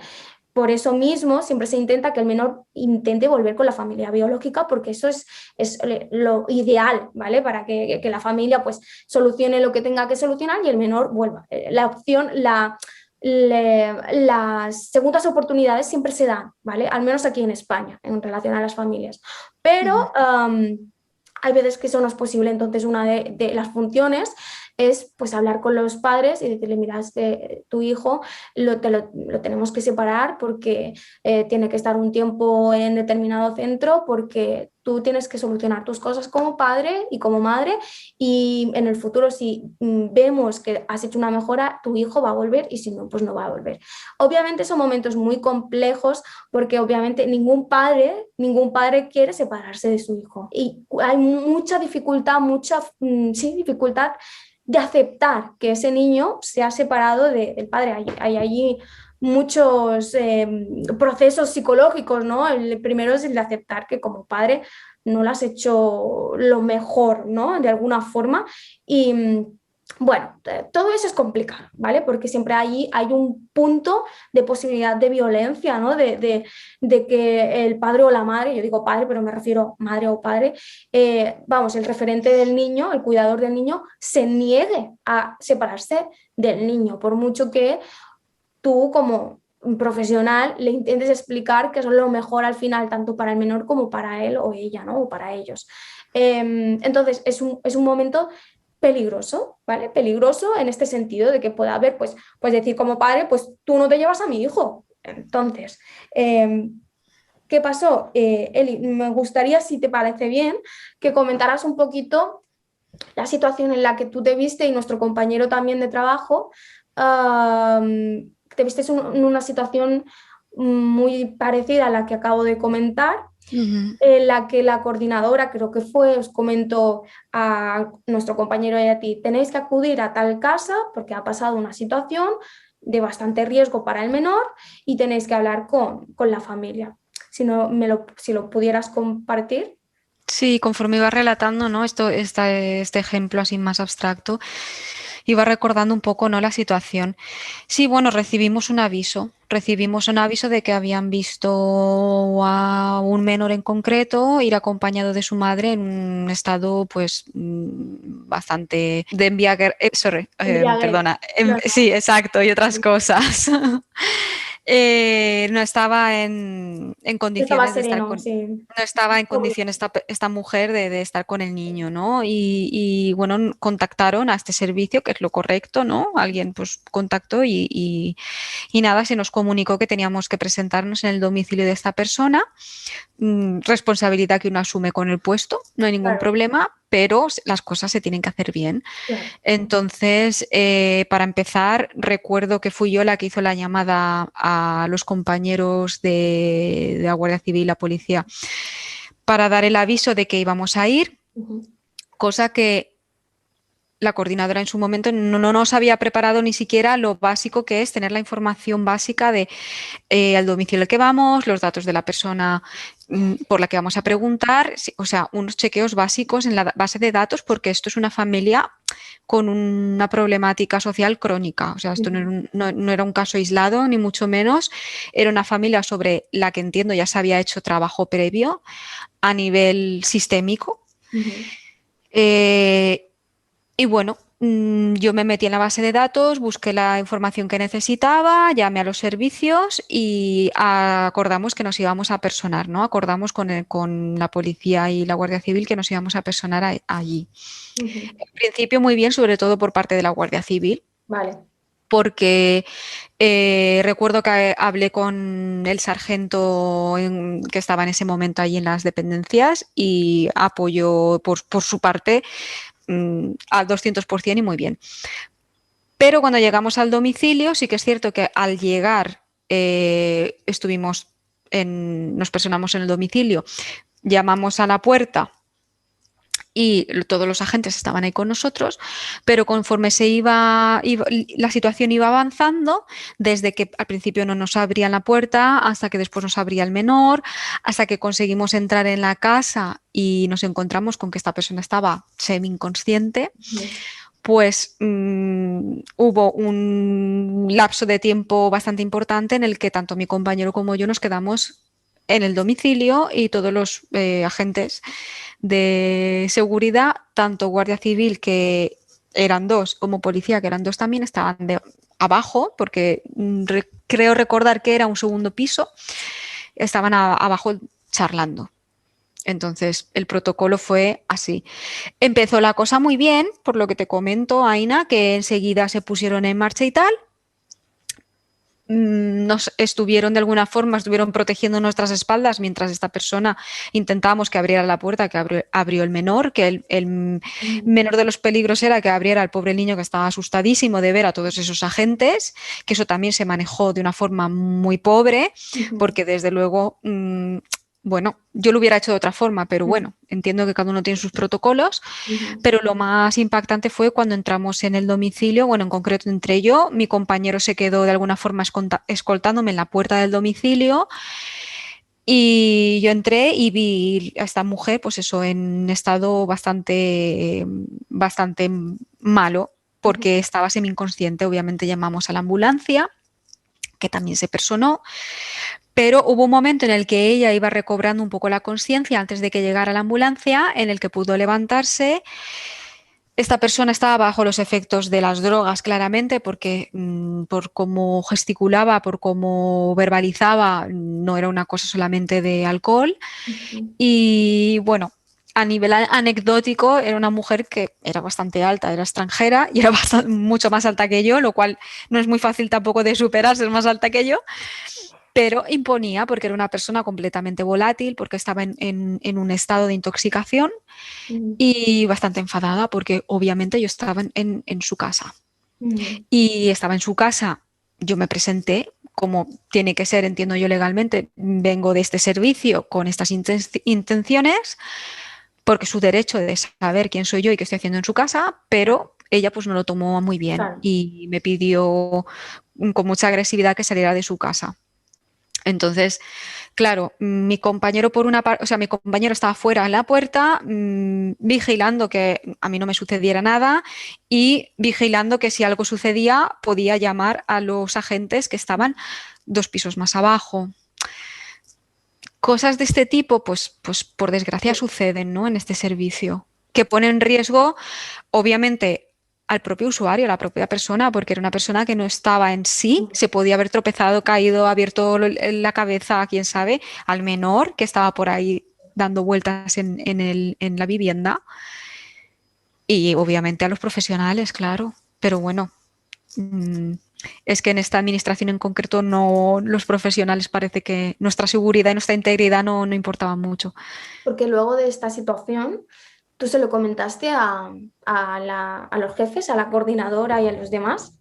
Por eso mismo siempre se intenta que el menor intente volver con la familia biológica porque eso es lo ideal, ¿vale? Para que la familia pues solucione lo que tenga que solucionar y el menor vuelva. La opción, las segundas oportunidades siempre se dan, ¿vale? Al menos aquí en España, en relación a las familias. Pero hay veces que eso no es posible, entonces una de las funciones es pues hablar con los padres y decirle, mira, tu hijo lo tenemos que separar porque tiene que estar un tiempo en determinado centro porque tú tienes que solucionar tus cosas como padre y como madre y en el futuro si vemos que has hecho una mejora, tu hijo va a volver y si no, pues no va a volver. Obviamente son momentos muy complejos porque obviamente ningún padre quiere separarse de su hijo y hay mucha dificultad, sí, dificultad de aceptar que ese niño se ha separado del padre. Hay allí muchos procesos psicológicos, ¿no? El primero es el de aceptar que como padre no lo has hecho lo mejor, ¿no? De alguna forma. Y bueno, todo eso es complicado, ¿vale? Porque siempre hay un punto de posibilidad de violencia, ¿no? De que el padre o la madre, yo digo padre, pero me refiero madre o padre, vamos, el referente del niño, el cuidador del niño, se niegue a separarse del niño, por mucho que tú como profesional le intentes explicar que eso es lo mejor al final, tanto para el menor como para él o ella, ¿no? O para ellos. Entonces, es un momento peligroso, ¿vale? Peligroso en este sentido de que pueda haber, pues decir como padre, pues tú no te llevas a mi hijo. Entonces, ¿qué pasó? Eli, me gustaría, si te parece bien, que comentaras un poquito la situación en la que tú te viste y nuestro compañero también de trabajo, te viste en una situación muy parecida a la que acabo de comentar, en la que la coordinadora, creo que fue, os comentó a nuestro compañero y a ti, tenéis que acudir a tal casa porque ha pasado una situación de bastante riesgo para el menor y tenéis que hablar con la familia. Si, no, si lo pudieras compartir. Sí, conforme iba relatando, ¿no? Este ejemplo así más abstracto, iba recordando un poco, ¿no? La situación. Sí, bueno, recibimos un aviso de que habían visto a un menor en concreto ir acompañado de su madre en un estado, pues, bastante de Embriaguez. perdona, No, no. sí, exacto, y otras cosas. No estaba en Estaba condiciones de estar sereno, con, sí. no estaba en condiciones esta mujer de estar con el niño, ¿no? Y, bueno, contactaron a este servicio, que es lo correcto, ¿no? Alguien pues contactó y nada, se nos comunicó que teníamos que presentarnos en el domicilio de esta persona, responsabilidad que uno asume con el puesto, no hay ningún Claro, problema, pero las cosas se tienen que hacer bien. claro. Entonces, para empezar, recuerdo que fui yo la que hizo la llamada a los compañeros de la Guardia Civil y la policía para dar el aviso de que íbamos a ir, Ujú. cosa que la coordinadora en su momento no nos había preparado ni siquiera lo básico que es tener la información básica de al domicilio al que vamos, los datos de la persona por la que vamos a preguntar, o sea, unos chequeos básicos en la base de datos, porque esto es una familia con una problemática social crónica. O sea, esto no era Ujú. no era un caso aislado, ni mucho menos. Era una familia sobre la que entiendo ya se había hecho trabajo previo a nivel sistémico. Ujú. Eh, y bueno, yo me metí en la base de datos, busqué la información que necesitaba, llamé a los servicios y acordamos que nos íbamos a personar, ¿no? Acordamos con la policía y la Guardia Civil que nos íbamos a personar allí. Ujú. En principio muy bien, sobre todo por parte de la Guardia Civil, Vale. porque recuerdo que hablé con el sargento que estaba en ese momento allí en las dependencias y apoyó por su parte al 200% y muy bien. Pero cuando llegamos al domicilio, sí que es cierto que al llegar nos personamos en el domicilio, llamamos a la puerta y todos los agentes estaban ahí con nosotros, pero conforme la situación iba avanzando, desde que al principio no nos abrían la puerta, hasta que después nos abría el menor, hasta que conseguimos entrar en la casa y nos encontramos con que esta persona estaba semi inconsciente, Ujú. pues hubo un lapso de tiempo bastante importante en el que tanto mi compañero como yo nos quedamos en el domicilio y todos los agentes de seguridad, tanto Guardia Civil, que eran dos, como policía, que eran dos también, estaban abajo, porque creo recordar que era un segundo piso, estaban abajo charlando. Entonces, el protocolo fue así. Empezó la cosa muy bien, por lo que te comento, Aina, que enseguida se pusieron en marcha y tal. Nos estuvieron de alguna forma, estuvieron protegiendo nuestras espaldas mientras esta persona intentábamos que abriera la puerta, que abrió el menor, que el Ujú. menor de los peligros era que abriera el pobre niño que estaba asustadísimo de ver a todos esos agentes, que eso también se manejó de una forma muy pobre, Ujú. porque desde luego bueno, yo lo hubiera hecho de otra forma, pero Ujú. bueno, entiendo que cada uno tiene sus protocolos, Ujú. pero lo más impactante fue cuando entramos en el domicilio, bueno, en concreto entre yo, mi compañero se quedó de alguna forma escoltándome en la puerta del domicilio y yo entré y vi a esta mujer, pues eso, en estado bastante malo, Ujú. porque estaba semi inconsciente. Obviamente llamamos a la ambulancia, que también se personó, pero hubo un momento en el que ella iba recobrando un poco la conciencia antes de que llegara la ambulancia, en el que pudo levantarse. Esta persona estaba bajo los efectos de las drogas, claramente, porque por cómo gesticulaba, por cómo verbalizaba, no era una cosa solamente de alcohol. Ujú. Y bueno, a nivel anecdótico, era una mujer que era bastante alta, era extranjera y era mucho más alta que yo, lo cual no es muy fácil tampoco de superar, ser más alta que yo, pero imponía porque era una persona completamente volátil, porque estaba en un estado de intoxicación Ujú. y bastante enfadada porque obviamente yo estaba en su casa. Ujú. Y estaba en su casa, yo me presenté como tiene que ser, entiendo yo legalmente, vengo de este servicio con estas intenciones, porque es su derecho de saber quién soy yo y qué estoy haciendo en su casa, pero ella pues no lo tomó muy bien Claro. y me pidió con mucha agresividad que saliera de su casa. Entonces, claro, mi compañero por una parte, o sea, mi compañero estaba fuera en la puerta, vigilando que a mí no me sucediera nada y vigilando que si algo sucedía podía llamar a los agentes que estaban 2 pisos más abajo. Cosas de este tipo, pues por desgracia Sí. suceden, ¿no? En este servicio, que pone en riesgo, obviamente, al propio usuario, a la propia persona, porque era una persona que no estaba en sí, se podía haber tropezado, caído, abierto la cabeza, quién sabe, al menor que estaba por ahí dando vueltas en la vivienda y obviamente a los profesionales, claro, pero bueno. mm, Es que en esta administración en concreto no, los profesionales parece que nuestra seguridad y nuestra integridad no importaban mucho. Porque luego de esta situación, ¿tú se lo comentaste a los jefes, a la coordinadora y a los demás?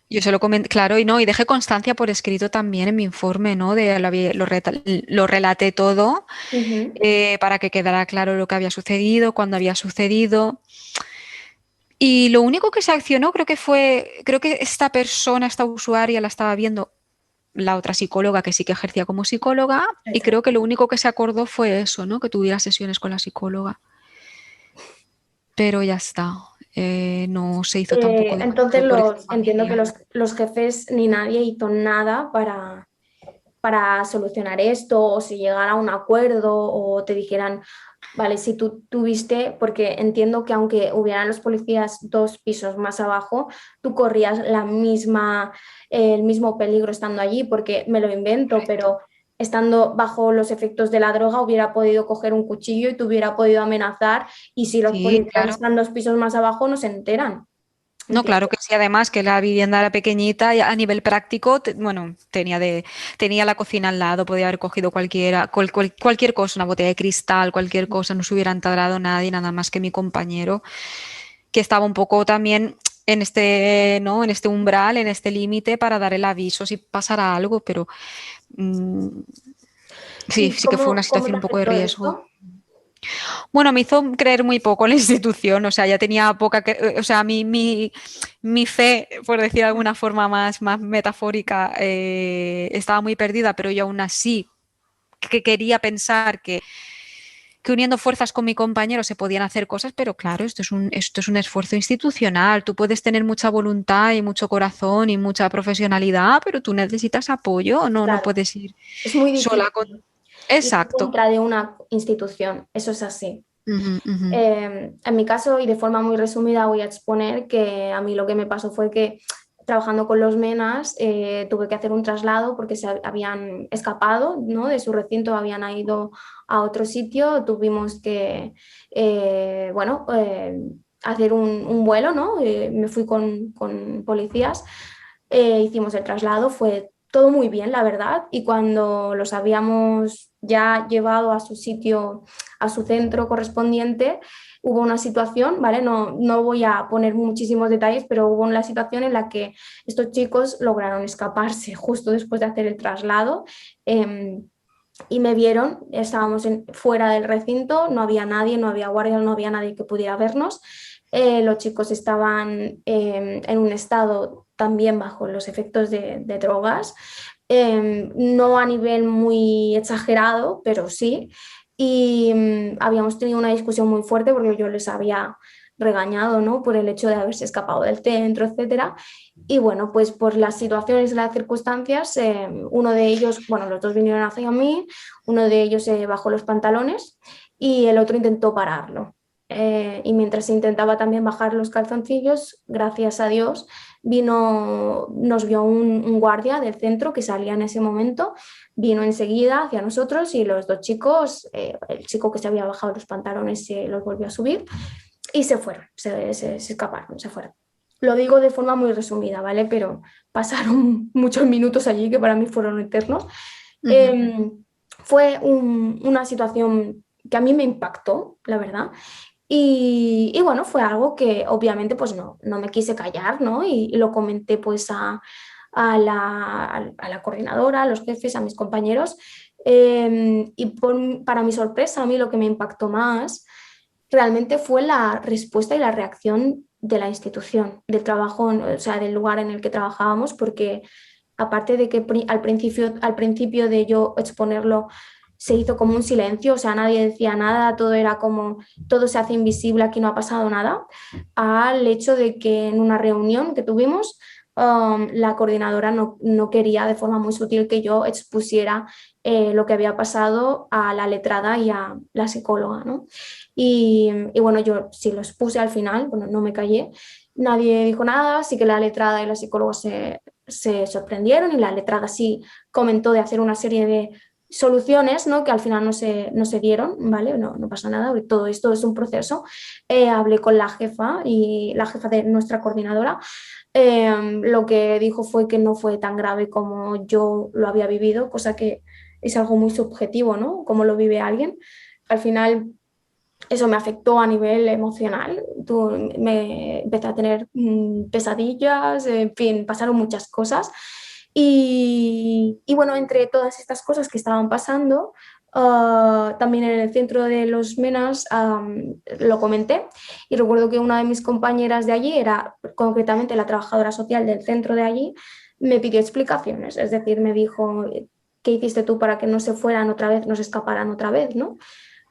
Yo se lo comenté, claro, y no, y dejé constancia por escrito también en mi informe, ¿no? Lo relaté todo Ujú. para que quedara claro lo que había sucedido, cuándo había sucedido. Y lo único que se accionó creo que esta persona, esta usuaria, la estaba viendo la otra psicóloga que sí que ejercía como psicóloga, y creo Exacto. que lo único que se acordó fue eso, ¿no? Que tuviera sesiones con la psicóloga. Pero ya está. No se hizo tampoco Entonces demasiado por esa entiendo que familia. los jefes ni nadie hizo nada para solucionar esto o si llegara a un acuerdo o te dijeran, vale, si tú tuviste, porque entiendo que aunque hubieran los policías 2 pisos más abajo, tú corrías el mismo peligro estando allí, porque me lo invento, pero estando bajo los efectos de la droga hubiera podido coger un cuchillo y te hubiera podido amenazar y si los Sí, policías claro. están 2 pisos más abajo no se enteran. No, claro ¿Entiendes? que sí, además que la vivienda era pequeñita y a nivel práctico, bueno, tenía la cocina al lado, podía haber cogido cualquier cosa, una botella de cristal, cualquier cosa, no se hubiera enterado nadie, nada más que mi compañero, que estaba un poco también en este, ¿no? En este umbral, en este límite para dar el aviso si pasara algo, pero mm, sí, ¿Y sí que fue una cómo situación te un poco de afectó riesgo. esto? Bueno, me hizo creer muy poco en la institución, o sea, ya tenía poca, o sea, mi fe, por decir de alguna forma más metafórica, estaba muy perdida, pero yo aún así que quería pensar que uniendo fuerzas con mi compañero se podían hacer cosas, pero claro, esto es un esfuerzo institucional, tú puedes tener mucha voluntad y mucho corazón y mucha profesionalidad, pero tú necesitas apoyo, no Claro, puedes ir es muy sola con... difícil ir en Exacto. contra de una institución, eso es así. Ujú, ujú. En mi caso, y de forma muy resumida, voy a exponer que a mí lo que me pasó fue que trabajando con los MENAS tuve que hacer un traslado porque se habían escapado, ¿no? De su recinto, habían ido a otro sitio, tuvimos que, bueno, hacer un vuelo, ¿no? Me fui con policías, hicimos el traslado, fue todo muy bien, la verdad, y cuando los habíamos ya llevado a su sitio, a su centro correspondiente, hubo una situación, ¿vale? No voy a poner muchísimos detalles, pero hubo una situación en la que estos chicos lograron escaparse justo después de hacer el traslado. Y me vieron, estábamos fuera del recinto, no había nadie, no había guardias, no había nadie que pudiera vernos. Los chicos estaban en un estado también bajo los efectos de drogas, no a nivel muy exagerado, pero sí. Y habíamos tenido una discusión muy fuerte porque yo les había regañado, ¿no? Por el hecho de haberse escapado del centro, etcétera. Y bueno, pues por las situaciones y las circunstancias, uno de ellos, bueno, los dos vinieron hacia mí, uno de ellos se bajó los pantalones y el otro intentó pararlo. Y mientras intentaba también bajar los calzoncillos, gracias a Dios, nos vio un guardia del centro que salía en ese momento, vino enseguida hacia nosotros y los dos chicos, el chico que se había bajado los pantalones se los volvió a subir y se fueron, se escaparon, se fueron. Lo digo de forma muy resumida, ¿vale? Pero pasaron muchos minutos allí que para mí fueron eternos. Ujú. Eh, Fue una situación que a mí me impactó, la verdad. Y bueno, fue algo que obviamente pues no me quise callar, ¿no? Y lo comenté pues a la coordinadora, a los jefes, a mis compañeros. Y para mi sorpresa, a mí lo que me impactó más realmente fue la respuesta y la reacción de la institución, del trabajo, o sea, del lugar en el que trabajábamos, porque aparte de que al principio de yo exponerlo se hizo como un silencio, o sea, nadie decía nada, todo era como, todo se hace invisible, aquí no ha pasado nada, al hecho de que en una reunión que tuvimos, la coordinadora no quería de forma muy sutil que yo expusiera lo que había pasado a la letrada y a la psicóloga, ¿no? y bueno, yo sí los puse al final, bueno, no me callé, nadie dijo nada, sí que la letrada y la psicóloga se sorprendieron y la letrada sí comentó de hacer una serie de soluciones, ¿no? Que al final no se dieron, ¿vale? No pasa nada, todo esto es un proceso. Hablé con la jefa y la jefa de nuestra coordinadora. Lo que dijo fue que no fue tan grave como yo lo había vivido, cosa que es algo muy subjetivo, ¿no? Cómo lo vive alguien. Al final eso me afectó a nivel emocional. Me empecé a tener pesadillas, en fin, pasaron muchas cosas. Y bueno, entre todas estas cosas que estaban pasando, también en el centro de los MENAS lo comenté y recuerdo que una de mis compañeras de allí, era concretamente la trabajadora social del centro de allí, me pidió explicaciones, es decir, me dijo, ¿qué hiciste tú para que no se fueran otra vez, no se escaparan otra vez, ¿no?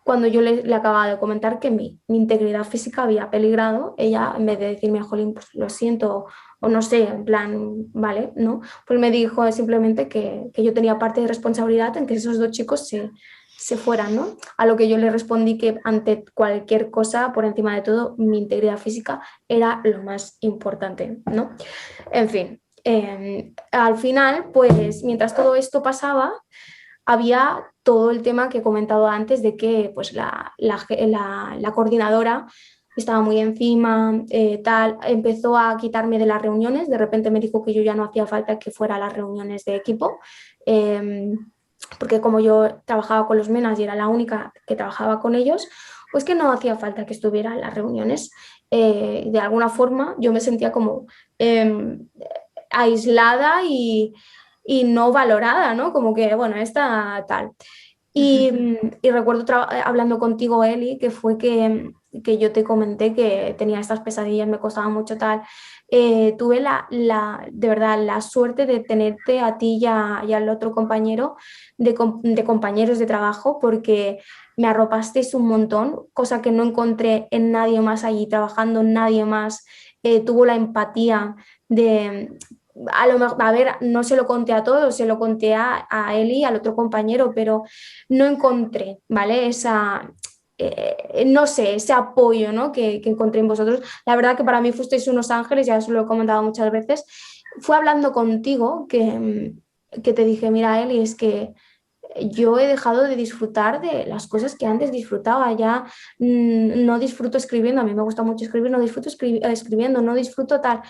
Cuando yo le acababa de comentar que mi integridad física había peligrado, ella, en vez de decirme, jolín, pues lo siento, o no sé, en plan, vale, ¿no? Pues me dijo simplemente que yo tenía parte de responsabilidad en que esos dos chicos se fueran, ¿no? A lo que yo le respondí que ante cualquier cosa, por encima de todo, mi integridad física era lo más importante, ¿no? En fin, al final, pues mientras todo esto pasaba, había todo el tema que he comentado antes de que pues la coordinadora estaba muy encima, tal, empezó a quitarme de las reuniones, de repente me dijo que yo ya no hacía falta que fuera a las reuniones de equipo, porque como yo trabajaba con los MENAS y era la única que trabajaba con ellos, pues que no hacía falta que estuviera en las reuniones. De alguna forma yo me sentía como eh, aislada y no valorada, ¿no? Como que, bueno, esta tal. Y recuerdo hablando contigo, Eli, que fue que yo te comenté que tenía estas pesadillas, me costaba mucho tal. Tuve de verdad la suerte de tenerte a ti y al otro compañero de compañeros de trabajo porque me arropasteis un montón, cosa que no encontré en nadie más allí trabajando, nadie más tuvo la empatía de, a lo mejor, a ver, no se lo conté a todos, se lo conté a Eli, al otro compañero, pero no encontré, ¿vale? No sé, ese apoyo, ¿no? que encontré en vosotros. La verdad que para mí fuisteis unos ángeles, ya os lo he comentado muchas veces. Fue hablando contigo que te dije, mira, Eli, es que yo he dejado de disfrutar de las cosas que antes disfrutaba, ya no disfruto escribiendo, a mí me gusta mucho escribir, no disfruto escribiendo, no disfruto tal.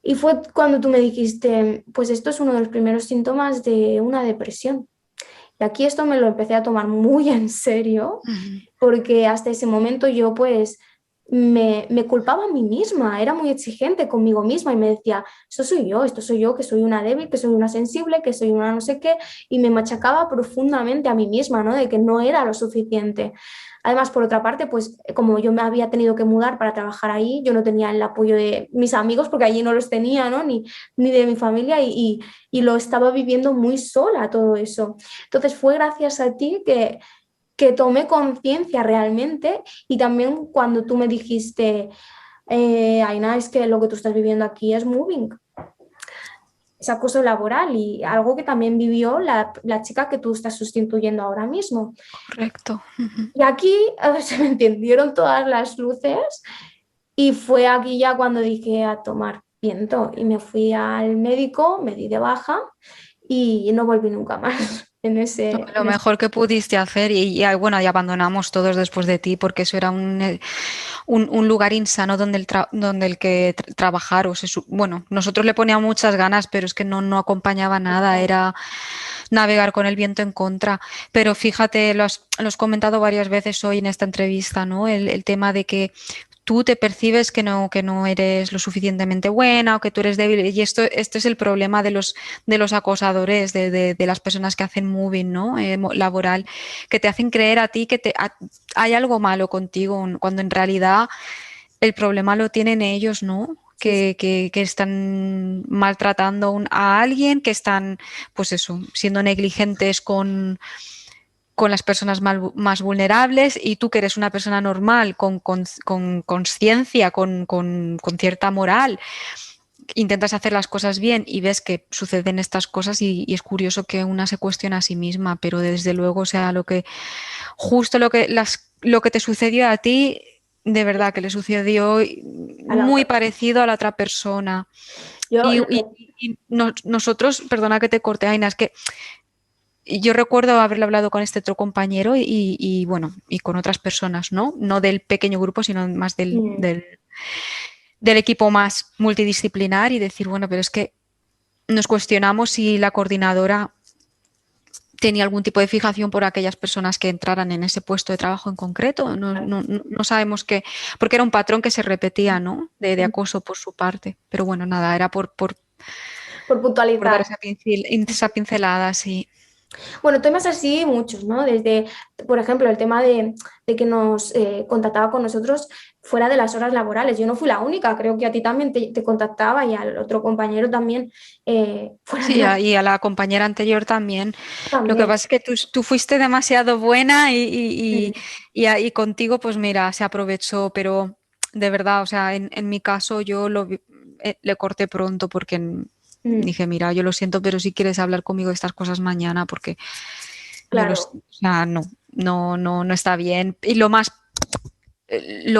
Y fue cuando tú me dijiste, pues esto es uno de los primeros síntomas de una depresión. Y aquí esto me lo empecé a tomar muy en serio, porque hasta ese momento yo pues me culpaba a mí misma, era muy exigente conmigo misma y me decía, esto soy yo, que soy una débil, que soy una sensible, que soy una no sé qué, y me machacaba profundamente a mí misma, ¿no? De que no era lo suficiente. Además, por otra parte, pues como yo me había tenido que mudar para trabajar ahí, yo no tenía el apoyo de mis amigos, porque allí no los tenía, ¿no? Ni de mi familia, y lo estaba viviendo muy sola todo eso. Entonces fue gracias a ti que tomé conciencia realmente y también cuando tú me dijiste, Aina, es que lo que tú estás viviendo aquí es moving, es acoso laboral y algo que también vivió la chica que tú estás sustituyendo ahora mismo. Correcto. Y aquí se me encendieron todas las luces y fue aquí ya cuando dije a tomar viento y me fui al médico, me di de baja y no volví nunca más en ese... Lo mejor que pudiste hacer bueno, y abandonamos todos después de ti porque eso era un lugar insano donde el que trabajar. Bueno, nosotros le poníamos muchas ganas, pero es que no acompañaba nada, era navegar con el viento en contra. Pero fíjate, lo has comentado varias veces hoy en esta entrevista, ¿no? El tema de que tú te percibes que no eres lo suficientemente buena o que tú eres débil. Y esto es el problema de los acosadores, de las personas que hacen moving, ¿no? Laboral, que te hacen creer a ti que hay algo malo contigo, cuando en realidad el problema lo tienen ellos, ¿no? Sí, sí. Que están maltratando a alguien, que están, pues eso, siendo negligentes con las personas más vulnerables, y tú que eres una persona normal, con conciencia, con cierta moral, intentas hacer las cosas bien y ves que suceden estas cosas y es curioso que una se cuestiona a sí misma, pero desde luego, o sea, justo lo que te sucedió a ti, de verdad que le sucedió a la muy otra. parecido a la otra persona. Yo Y, lo que... nosotros, perdona que te corte, Aina, es que yo recuerdo haberle hablado con este otro compañero bueno, y con otras personas, ¿no? No del pequeño grupo, sino más Mm. del equipo más multidisciplinar y decir, bueno, pero es que nos cuestionamos si la coordinadora tenía algún tipo de fijación por aquellas personas que entraran en ese puesto de trabajo en concreto. No sabemos qué, porque era un patrón que se repetía, ¿no? De acoso por su parte. Pero bueno, nada, era Por por dar puntualizar. esa pincelada, sí. Bueno, temas así muchos, ¿no? Desde, por ejemplo, el tema de que nos contactaba con nosotros fuera de las horas laborales. Yo no fui la única, creo que a ti también te contactaba y al otro compañero también fuera de Sí, las... y a la compañera anterior también. Lo que También. pasa es que tú fuiste demasiado buena Mm, y contigo, pues mira, se aprovechó, pero de verdad, o sea, en mi caso yo le corté pronto porque mm, dije, mira, yo lo siento, pero si quieres hablar conmigo de estas cosas mañana, porque claro. o sea, no está bien. Y lo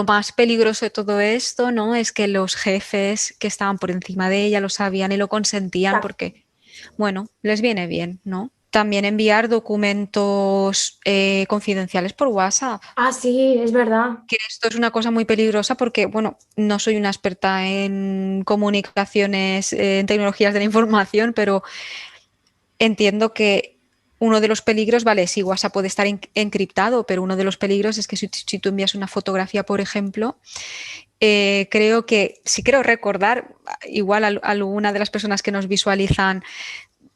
más peligroso de todo esto, ¿no? Es que los jefes que estaban por encima de ella lo sabían y lo consentían Exacto. porque, bueno, les viene bien, ¿no? También enviar documentos confidenciales por WhatsApp, Ah, sí, es verdad. que esto es una cosa muy peligrosa porque, bueno, no soy una experta en comunicaciones, en tecnologías de la información, pero entiendo que uno de los peligros, vale, sí, WhatsApp puede estar encriptado, pero uno de los peligros es que si tú envías una fotografía, por ejemplo, creo que, si creo recordar, igual alguna de las personas que nos visualizan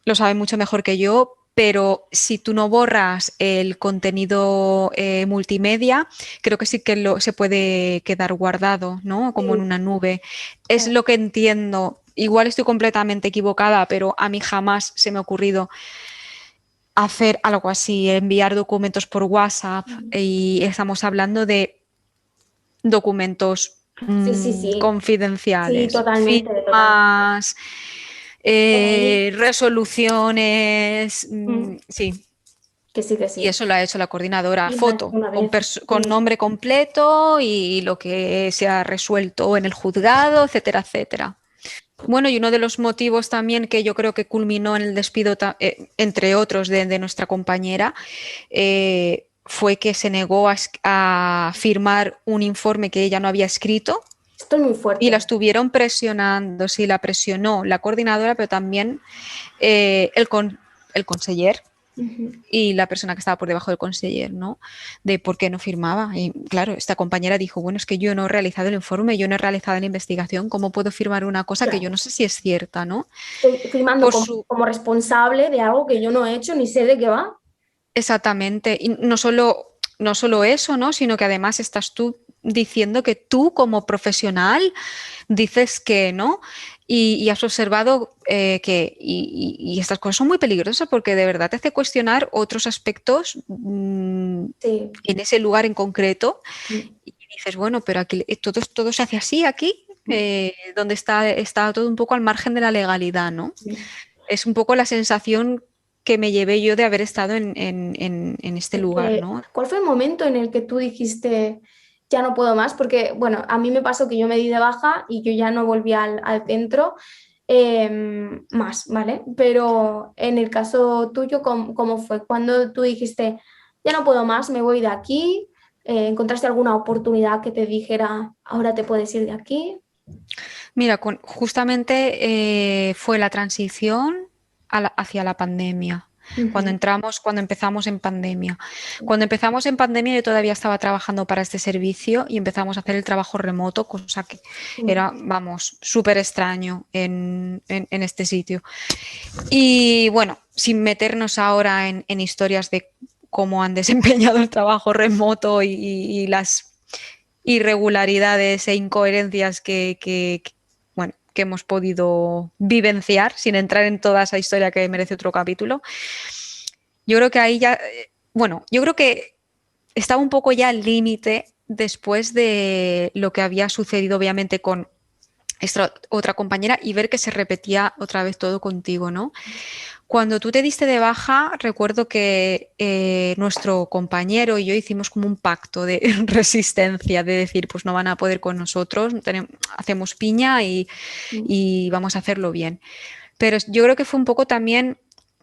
lo sabe mucho mejor que yo, pero si tú no borras el contenido multimedia, creo que sí que se puede quedar guardado, ¿no? Como en Sí, una nube. Es lo que entiendo. Igual estoy completamente equivocada, pero a mí jamás se me ha ocurrido hacer algo así, enviar documentos por WhatsApp y estamos hablando de documentos sí, sí, sí. Sí, confidenciales, totalmente, totalmente. firmas, DNI. resoluciones, sí. Que sí, que Y sí. eso lo ha hecho la coordinadora, Y más de foto, una con, vez. con Mm. nombre completo y lo que se ha resuelto en el juzgado, etcétera, etcétera. Bueno, y uno de los motivos también que yo creo que culminó en el despido, entre otros, de nuestra compañera, fue que se negó a firmar un informe que ella no había escrito Esto es muy y la fuerte. estuvieron presionando, sí, la presionó la coordinadora, pero también el conseller Ujú. y la persona que estaba por debajo del conseller, ¿no? De por qué no firmaba. Y claro, esta compañera dijo, bueno, es que yo no he realizado el informe, yo no he realizado la investigación, ¿cómo puedo firmar una cosa que yo Claro. no sé si es cierta, ¿no? Estoy firmando Por como, su... como responsable de algo que yo no he hecho ni sé de qué va. Exactamente. Y no solo eso, ¿no? Sino que además estás tú diciendo que tú como profesional dices que no y has observado y estas cosas son muy peligrosas porque de verdad te hace cuestionar otros aspectos Sí. en ese lugar en concreto Mm, y dices, bueno, pero aquí todo se hace así aquí, mm, donde está todo un poco al margen de la legalidad, ¿no? mm. Es un poco la sensación que me llevé yo de haber estado en este lugar, ¿no? ¿Cuál fue el momento en el que tú dijiste, ya no puedo más? Porque, bueno, a mí me pasó que yo me di de baja y yo ya no volví al centro más, ¿vale? Pero en el caso tuyo, ¿cómo fue? Cuando tú dijiste, ya no puedo más, me voy de aquí, ¿encontraste alguna oportunidad que te dijera, ahora te puedes ir de aquí? Mira, justamente fue la transición hacia la pandemia. Ujú. Cuando empezamos en pandemia. Cuando empezamos en pandemia yo todavía estaba trabajando para este servicio y empezamos a hacer el trabajo remoto, cosa que Mm. era, vamos, súper extraño en este sitio. Y bueno, sin meternos ahora en historias de cómo han desempeñado el trabajo remoto y las irregularidades e incoherencias bueno, que hemos podido vivenciar, sin entrar en toda esa historia que merece otro capítulo. Yo creo que ahí ya, bueno, yo creo que estaba un poco ya al límite después de lo que había sucedido, obviamente, con esta otra compañera, y ver que se repetía otra vez todo contigo, ¿no? Cuando tú te diste de baja, recuerdo que nuestro compañero y yo hicimos como un pacto de resistencia, de decir, pues no van a poder con nosotros, hacemos piña y vamos a hacerlo bien. Pero yo creo que fue un poco también,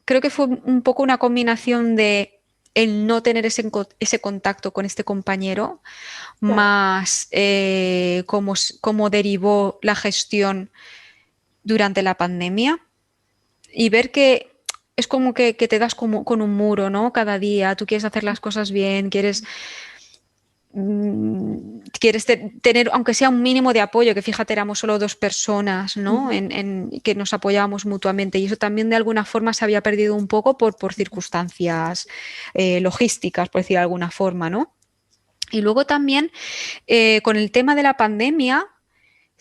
creo que fue un poco una combinación de el no tener ese contacto con este compañero, Claro. más cómo derivó la gestión durante la pandemia y ver que es como que te das como con un muro, ¿no? Cada día tú quieres hacer las cosas bien, quieres tener, aunque sea un mínimo de apoyo, que fíjate, éramos solo dos personas, ¿no? Que nos apoyábamos mutuamente y eso también de alguna forma se había perdido un poco por circunstancias logísticas, por decir de alguna forma, ¿no? Y luego también con el tema de la pandemia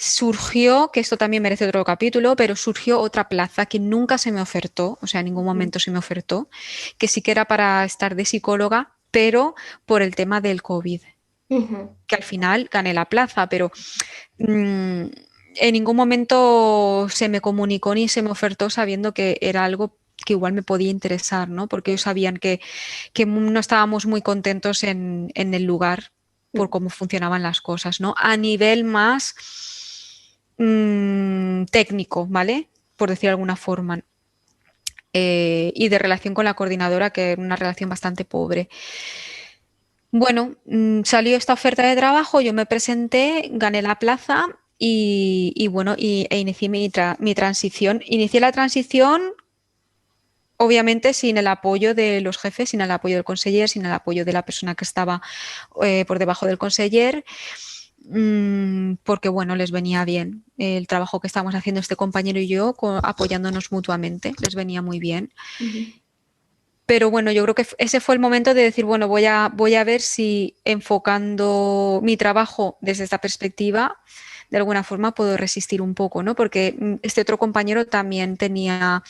surgió, que esto también merece otro capítulo, pero surgió otra plaza que nunca se me ofertó, o sea, en ningún momento se me ofertó, que sí que era para estar de psicóloga, pero por el tema del COVID, Ujú. que al final gané la plaza, pero mmm, en ningún momento se me comunicó ni se me ofertó sabiendo que era algo que igual me podía interesar, ¿no? Porque ellos sabían que no estábamos muy contentos en el lugar por cómo funcionaban las cosas, ¿no? A nivel más técnico, ¿vale? Por decir de alguna forma. Y de relación con la coordinadora, que era una relación bastante pobre. Bueno, salió esta oferta de trabajo, yo me presenté, gané la plaza e inicié mi transición. Inicié la transición, obviamente, sin el apoyo de los jefes, sin el apoyo del conseller, sin el apoyo de la persona que estaba por debajo del conseller, porque, bueno, les venía bien el trabajo que estábamos haciendo este compañero y yo, apoyándonos mutuamente, les venía muy bien. Ujú. Pero bueno, yo creo que ese fue el momento de decir, bueno, voy a ver si enfocando mi trabajo desde esta perspectiva, de alguna forma puedo resistir un poco, ¿no? Porque este otro compañero también tenía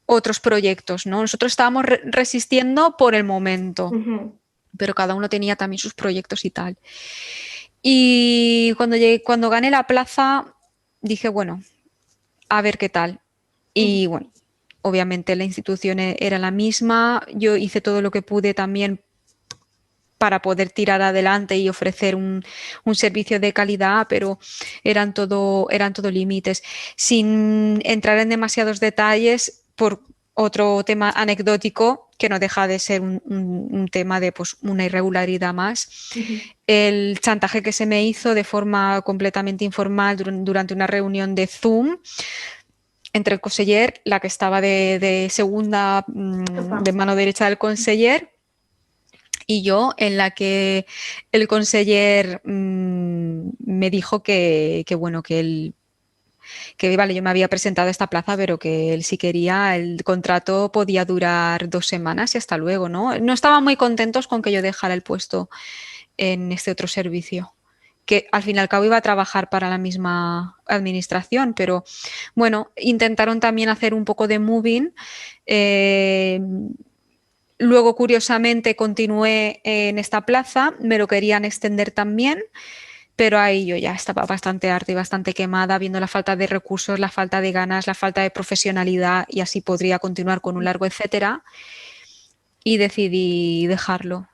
otros proyectos, ¿no? Nosotros estábamos resistiendo por el momento, Ujú. pero cada uno tenía también sus proyectos y tal. Y cuando gané la plaza, dije, bueno, a ver qué tal. Ujú. Y bueno, obviamente la institución era la misma, yo hice todo lo que pude también para poder tirar adelante y ofrecer un servicio de calidad, pero eran todo límites. Sin entrar en demasiados detalles, por otro tema anecdótico, que no deja de ser un tema de pues, una irregularidad más, Ujú. el chantaje que se me hizo de forma completamente informal durante una reunión de Zoom entre el conseller, la que estaba de segunda, Upa. de mano derecha del conseller, y yo, en la que el conseller me dijo bueno, que él, que vale, yo me había presentado a esta plaza, pero que él si quería, el contrato podía durar 2 semanas y hasta luego, ¿no? No estaban muy contentos con que yo dejara el puesto en este otro servicio, que al fin y al cabo iba a trabajar para la misma administración, pero bueno, intentaron también hacer un poco de moving. eh, Luego, curiosamente, continué en esta plaza, me lo querían extender también, pero ahí yo ya estaba bastante harta y bastante quemada, viendo la falta de recursos, la falta de ganas, la falta de profesionalidad y así podría continuar con un largo etcétera. Y decidí dejarlo.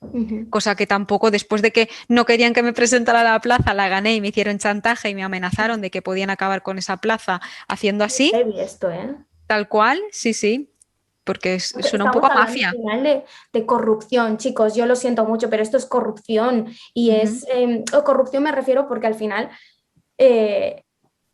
Ujú. Cosa que tampoco, después de que no querían que me presentara a la plaza, la gané y me hicieron chantaje y me amenazaron de que podían acabar con esa plaza haciendo Es así, heavy esto, ¿eh? tal cual, sí, sí, porque suena un Estamos poco a hablando al mafia. final de corrupción, chicos. Yo lo siento mucho, pero esto es corrupción. Y Ujú. es corrupción me refiero porque al final, eh,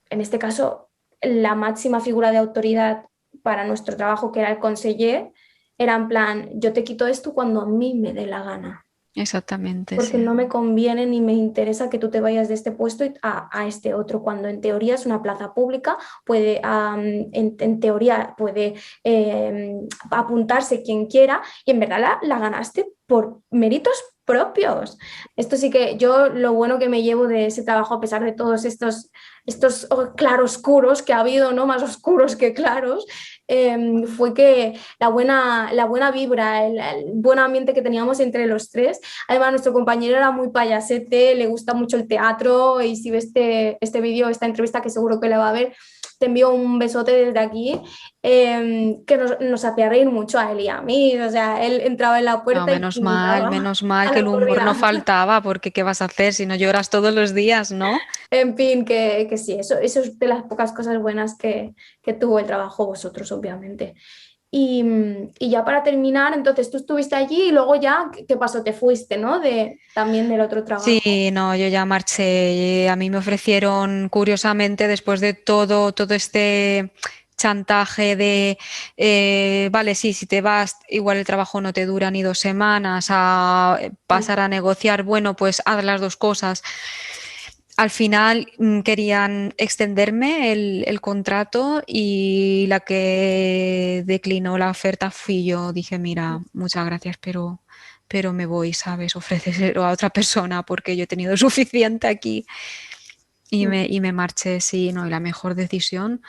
en este caso, la máxima figura de autoridad para nuestro trabajo, que era el conseller, era en plan, yo te quito esto cuando a mí me dé la gana, Exactamente, porque sí. no me conviene ni me interesa que tú te vayas de este puesto a este otro, cuando en teoría es una plaza pública, puede, en teoría puede apuntarse quien quiera y en verdad la ganaste por méritos propios. Esto sí que yo lo bueno que me llevo de ese trabajo, a pesar de todos estos claroscuros que ha habido, ¿no? Más oscuros que claros, fue que la buena vibra, el buen ambiente que teníamos entre los tres. Además, nuestro compañero era muy payasete, le gusta mucho el teatro y si ves este vídeo, esta entrevista que seguro que le va a ver, te envío un besote desde aquí, que nos hacía reír mucho a él y a mí. O sea, él entraba en la No, puerta y nos invitaba menos mal a que la el humor no corrida. faltaba, porque ¿qué vas a hacer si no lloras todos los días, no? En fin, que sí, eso es de las pocas cosas buenas que tuvo el trabajo vosotros, obviamente. Y ya para terminar, entonces tú estuviste allí y luego ya, ¿qué pasó? Te fuiste, ¿no? También del otro trabajo. Sí, no, yo ya marché. A mí me ofrecieron, curiosamente, después de todo este chantaje de, vale, sí, si te vas, igual el trabajo no te dura ni 2 semanas, a pasar a negociar, bueno, pues haz las dos cosas. Al final querían extenderme el contrato y la que declinó la oferta fui yo. Dije, mira, muchas gracias, pero me voy, ¿sabes? Ofréceselo a otra persona porque yo he tenido suficiente aquí y me marché, sí, no, y la mejor decisión,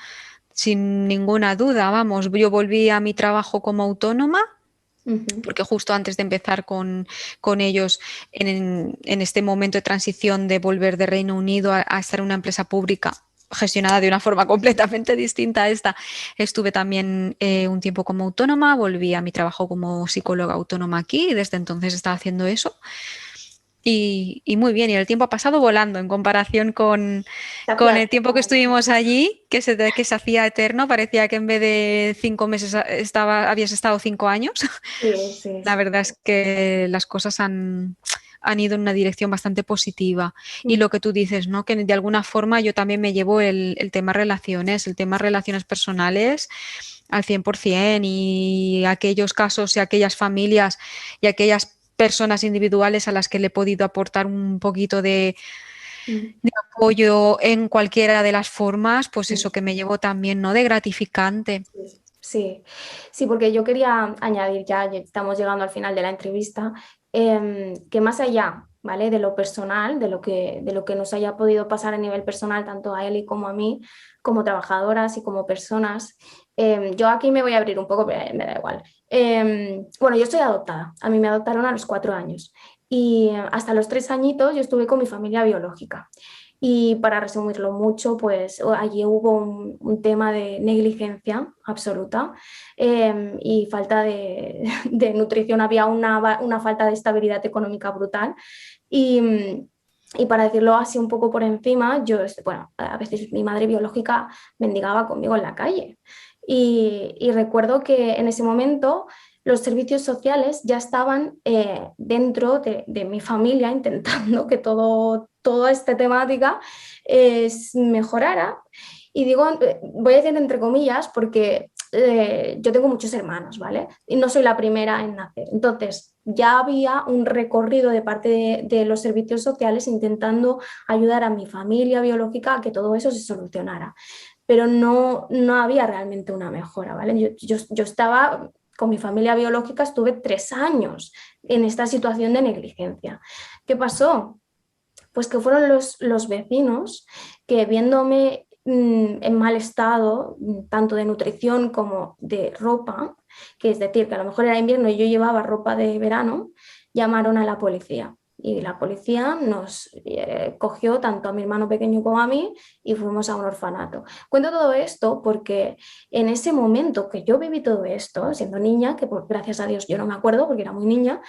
sin ninguna duda, vamos, yo volví a mi trabajo como autónoma Ujú. porque justo antes de empezar con ellos en este momento de transición de volver de Reino Unido a estar en una empresa pública gestionada de una forma completamente distinta a esta, estuve también un tiempo como autónoma, volví a mi trabajo como psicóloga autónoma aquí y desde entonces estaba haciendo eso. Y muy bien, y el tiempo ha pasado volando en comparación Se con hacía el tiempo que eterno. estuvimos allí, que se hacía eterno, parecía que en vez de 5 meses habías estado 5 años. Sí, sí, La sí. verdad es que las cosas han ido en una dirección bastante positiva. Y Mm. lo que tú dices, ¿no? Que de alguna forma yo también me llevo el tema relaciones, el tema relaciones personales al 100% y aquellos casos y aquellas familias y aquellas personas individuales a las que le he podido aportar un poquito Mm. de apoyo en cualquiera de las formas, pues Mm. eso que me llevo también, ¿no? De gratificante. Sí, sí, sí, porque yo quería añadir, ya estamos llegando al final de la entrevista, que más allá, ¿vale? De lo personal, de lo que nos haya podido pasar a nivel personal, tanto a Eli como a mí, como trabajadoras y como personas, yo aquí me voy a abrir un poco, pero me da igual. Bueno, yo estoy adoptada, a mí me adoptaron a los 4 años y hasta los 3 añitos yo estuve con mi familia biológica. Y para resumirlo mucho, pues allí hubo un tema de negligencia absoluta, y falta de nutrición, había una falta de estabilidad económica brutal. Y, y para decirlo así un poco por encima, bueno, a veces mi madre biológica mendigaba conmigo en la calle. Y recuerdo que en ese momento los servicios sociales ya estaban dentro de mi familia intentando que toda esta temática mejorara. Y digo, voy a decir entre comillas porque yo tengo muchos hermanos, ¿vale? Y no soy la primera en nacer. Entonces, ya había un recorrido de parte de los servicios sociales intentando ayudar a mi familia biológica a que todo eso se solucionara, pero no había realmente una mejora, ¿vale? Yo estaba con mi familia biológica, estuve 3 años en esta situación de negligencia. ¿Qué pasó? Pues que fueron los vecinos que viéndome en mal estado, tanto de nutrición como de ropa, que es decir, que a lo mejor era invierno y yo llevaba ropa de verano, llamaron a la policía. Y la policía nos cogió tanto a mi hermano pequeño como a mí y fuimos a un orfanato. Cuento todo esto porque en ese momento que yo viví todo esto, siendo niña, que gracias a Dios yo no me acuerdo porque era muy niña,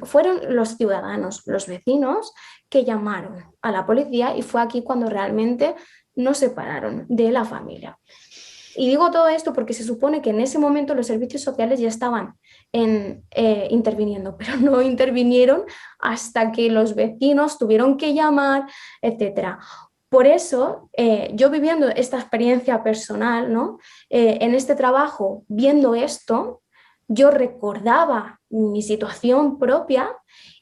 fueron los ciudadanos, los vecinos, que llamaron a la policía y fue aquí cuando realmente nos separaron de la familia. Y digo todo esto porque se supone que en ese momento los servicios sociales ya estaban interviniendo, pero no intervinieron hasta que los vecinos tuvieron que llamar, etcétera. Por eso, yo viviendo esta experiencia personal, ¿no? En este trabajo, viendo esto, yo recordaba mi situación propia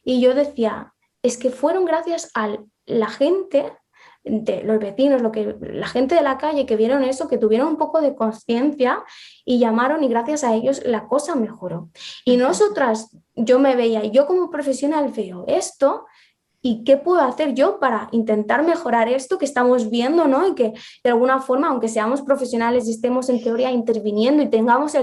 y yo decía, es que fueron gracias a la gente, de los vecinos, la gente de la calle que vieron eso, que tuvieron un poco de conciencia y llamaron y gracias a ellos la cosa mejoró. Y nosotras yo me veía, y yo como profesional veo esto. ¿Y qué puedo hacer yo para intentar mejorar esto que estamos viendo, ¿no? Y que de alguna forma, aunque seamos profesionales y estemos en teoría interviniendo y tengamos,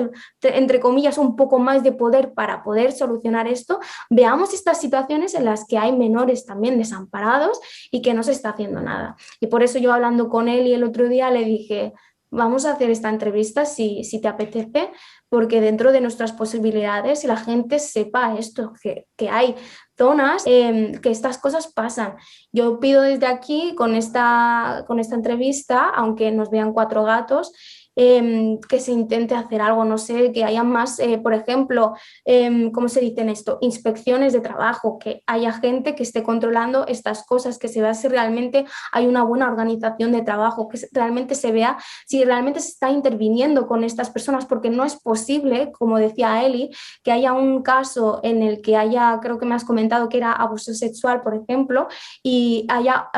entre comillas, un poco más de poder para poder solucionar esto, veamos estas situaciones en las que hay menores también desamparados y que no se está haciendo nada. Y por eso yo hablando con él y el otro día le dije, vamos a hacer esta entrevista si te apetece, porque dentro de nuestras posibilidades y la gente sepa esto, que hay zonas que estas cosas pasan. Yo pido desde aquí, con esta entrevista, aunque nos vean cuatro gatos, que se intente hacer algo, no sé, que haya más, por ejemplo, ¿cómo se dice en esto? Inspecciones de trabajo, que haya gente que esté controlando estas cosas, que se vea si realmente hay una buena organización de trabajo, que realmente se vea si realmente se está interviniendo con estas personas, porque no es posible, como decía Eli, que haya un caso en el que haya, creo que me has comentado que era abuso sexual, por ejemplo, y haya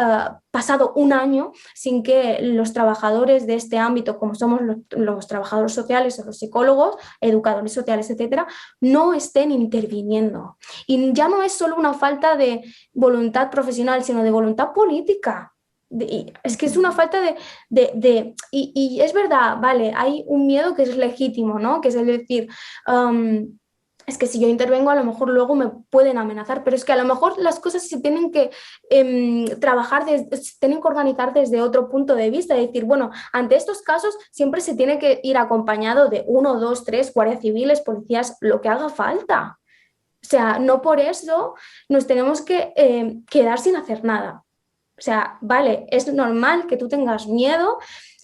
pasado un año sin que los trabajadores de este ámbito, como somos los trabajadores sociales o los psicólogos, educadores sociales, etcétera, no estén interviniendo. Y ya no es solo una falta de voluntad profesional, sino de voluntad política. Es que es una falta y es verdad, vale, hay un miedo que es legítimo, ¿no? Que es el decir, es que si yo intervengo a lo mejor luego me pueden amenazar, pero es que a lo mejor las cosas se tienen que trabajar, se tienen que organizar desde otro punto de vista, es decir, bueno, ante estos casos siempre se tiene que ir acompañado de uno, dos, tres, guardias civiles, policías, lo que haga falta. O sea, no por eso nos tenemos que quedar sin hacer nada. O sea, vale, es normal que tú tengas miedo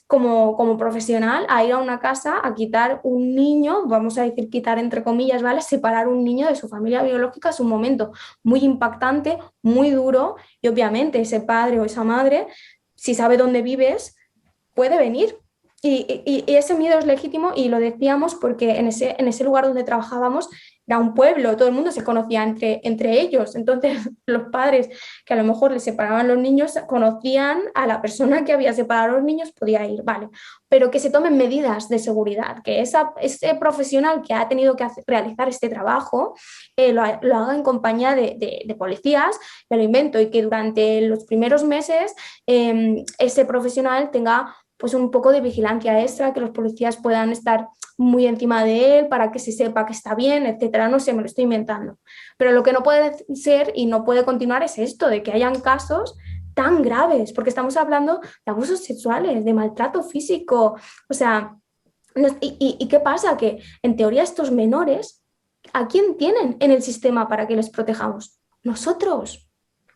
como profesional a ir a una casa a quitar un niño, vamos a decir quitar entre comillas, ¿vale? Separar un niño de su familia biológica es un momento muy impactante, muy duro y obviamente ese padre o esa madre, si sabe dónde vives, puede venir. Y ese miedo es legítimo y lo decíamos porque en ese lugar donde trabajábamos era un pueblo, todo el mundo se conocía entre ellos. Entonces, los padres que a lo mejor les separaban los niños conocían a la persona que había separado a los niños, podía ir, vale. Pero que se tomen medidas de seguridad, que ese profesional que ha tenido que realizar este trabajo lo haga en compañía de policías, me lo invento, y que durante los primeros meses ese profesional tenga pues un poco de vigilancia extra, que los policías puedan estar muy encima de él para que se sepa que está bien, etcétera. No sé, me lo estoy inventando. Pero lo que no puede ser y no puede continuar es esto, de que hayan casos tan graves, porque estamos hablando de abusos sexuales, de maltrato físico. O sea, ¿y qué pasa? Que en teoría estos menores, ¿a quién tienen en el sistema para que les protejamos? Nosotros.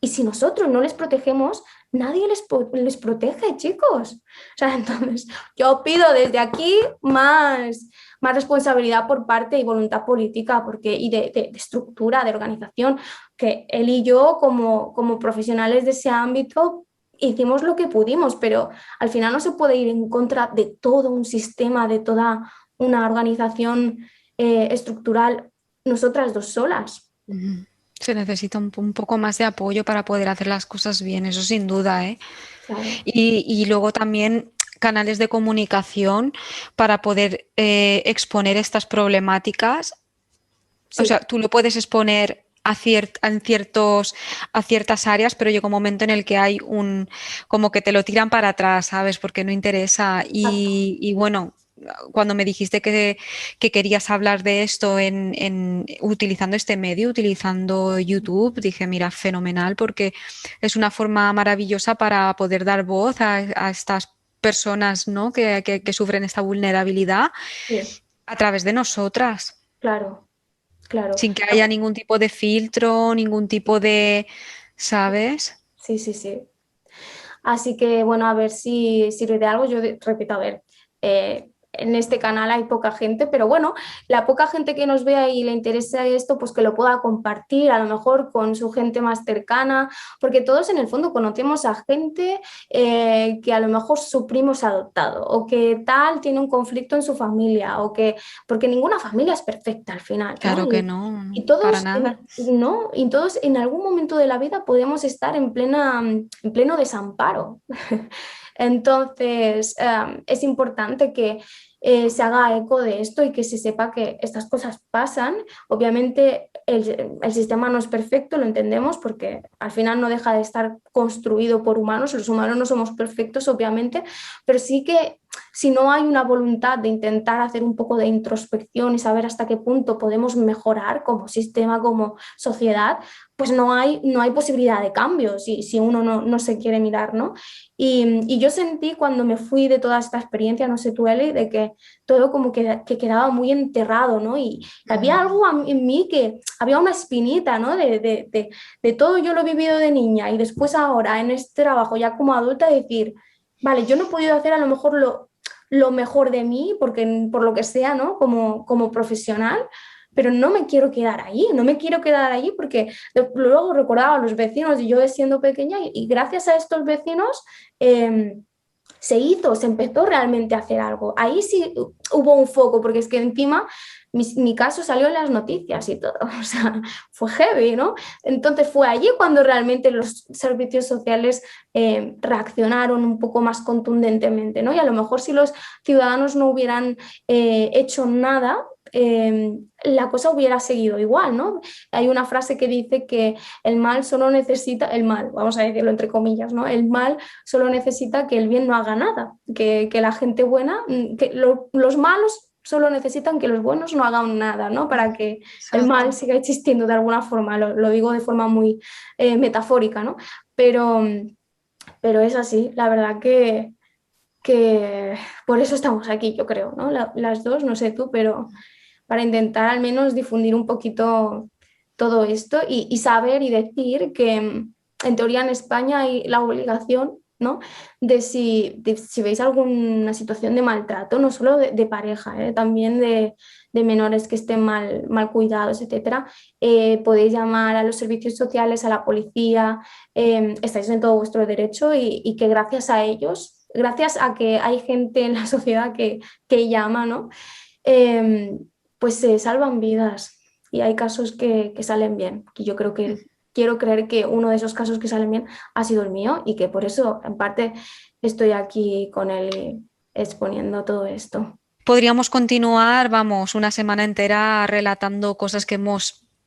Y si nosotros no les protegemos, nadie les protege, chicos. O sea, entonces yo pido desde aquí más responsabilidad por parte y voluntad política y de estructura, de organización, que él y yo como profesionales de ese ámbito hicimos lo que pudimos, pero al final no se puede ir en contra de todo un sistema, de toda una organización estructural, nosotras dos solas. Se necesita un poco más de apoyo para poder hacer las cosas bien, eso sin duda, ¿eh? Claro. Y luego también canales de comunicación para poder exponer estas problemáticas. Sí. O sea, tú lo puedes exponer a ciertas áreas, pero llega un momento en el que hay como que te lo tiran para atrás, ¿sabes? Porque no interesa. Y bueno, cuando me dijiste que querías hablar de esto utilizando este medio, utilizando YouTube, dije, mira, fenomenal, porque es una forma maravillosa para poder dar voz a estas personas, ¿no? que sufren esta vulnerabilidad Sí, a través de nosotras, claro, claro. sin que haya ningún tipo de filtro, ningún tipo de, ¿sabes? Sí, sí, sí. Así que, bueno, a ver si sirve de algo. Yo repito, a ver, en este canal hay poca gente, pero bueno, la poca gente que nos vea y le interese esto, pues que lo pueda compartir, a lo mejor con su gente más cercana, porque todos en el fondo conocemos a gente que a lo mejor su primo se ha adoptado o que tal tiene un conflicto en su familia porque ninguna familia es perfecta al final, ¿no? Claro que no, Y para todos, nada. ¿no? Y todos en algún momento de la vida podemos estar en pleno desamparo. Entonces, es importante que se haga eco de esto y que se sepa que estas cosas pasan. Obviamente el sistema no es perfecto, lo entendemos, porque al final no deja de estar construido por humanos, los humanos no somos perfectos, obviamente, pero sí que si no hay una voluntad de intentar hacer un poco de introspección y saber hasta qué punto podemos mejorar como sistema, como sociedad, pues no hay posibilidad de cambio si uno no se quiere mirar, ¿no? Y yo sentí cuando me fui de toda esta experiencia, no sé tú, Eli, de que todo como que quedaba muy enterrado, ¿no? Y había algo en mí que había una espinita, ¿no? De todo yo lo he vivido de niña y después ahora en este trabajo ya como adulta decir, vale, yo no he podido hacer a lo mejor lo mejor de mí, porque por lo que sea, ¿no? Como profesional, pero no me quiero quedar allí, no me quiero quedar allí porque luego recordaba a los vecinos y yo siendo pequeña y gracias a estos vecinos se empezó realmente a hacer algo. Ahí sí hubo un foco, porque es que encima mi caso salió en las noticias y todo, o sea, fue heavy, ¿no? Entonces fue allí cuando realmente los servicios sociales reaccionaron un poco más contundentemente, ¿no? Y a lo mejor si los ciudadanos no hubieran hecho nada, la cosa hubiera seguido igual, ¿no? Hay una frase que dice que el mal solo necesita, el mal, vamos a decirlo entre comillas, ¿no? El mal solo necesita que el bien no haga nada, que la gente buena, los malos solo necesitan que los buenos no hagan nada, ¿no? Para que el mal siga existiendo de alguna forma, lo digo de forma muy metafórica, ¿no? Pero es así, la verdad que por eso estamos aquí, yo creo, ¿no? Las dos, no sé tú, pero para intentar al menos difundir un poquito todo esto y saber y decir que en teoría en España hay la obligación, ¿no? de si veis alguna situación de maltrato, no solo de pareja, también de menores que estén mal cuidados, etcétera, podéis llamar a los servicios sociales, a la policía, estáis en todo vuestro derecho y que gracias a ellos, gracias a que hay gente en la sociedad que llama, ¿no? Eh, pues se salvan vidas y hay casos que salen bien. Y yo creo que quiero creer que uno de esos casos que salen bien ha sido el mío y que por eso, en parte, estoy aquí con él exponiendo todo esto. Podríamos continuar, vamos, una semana entera relatando cosas que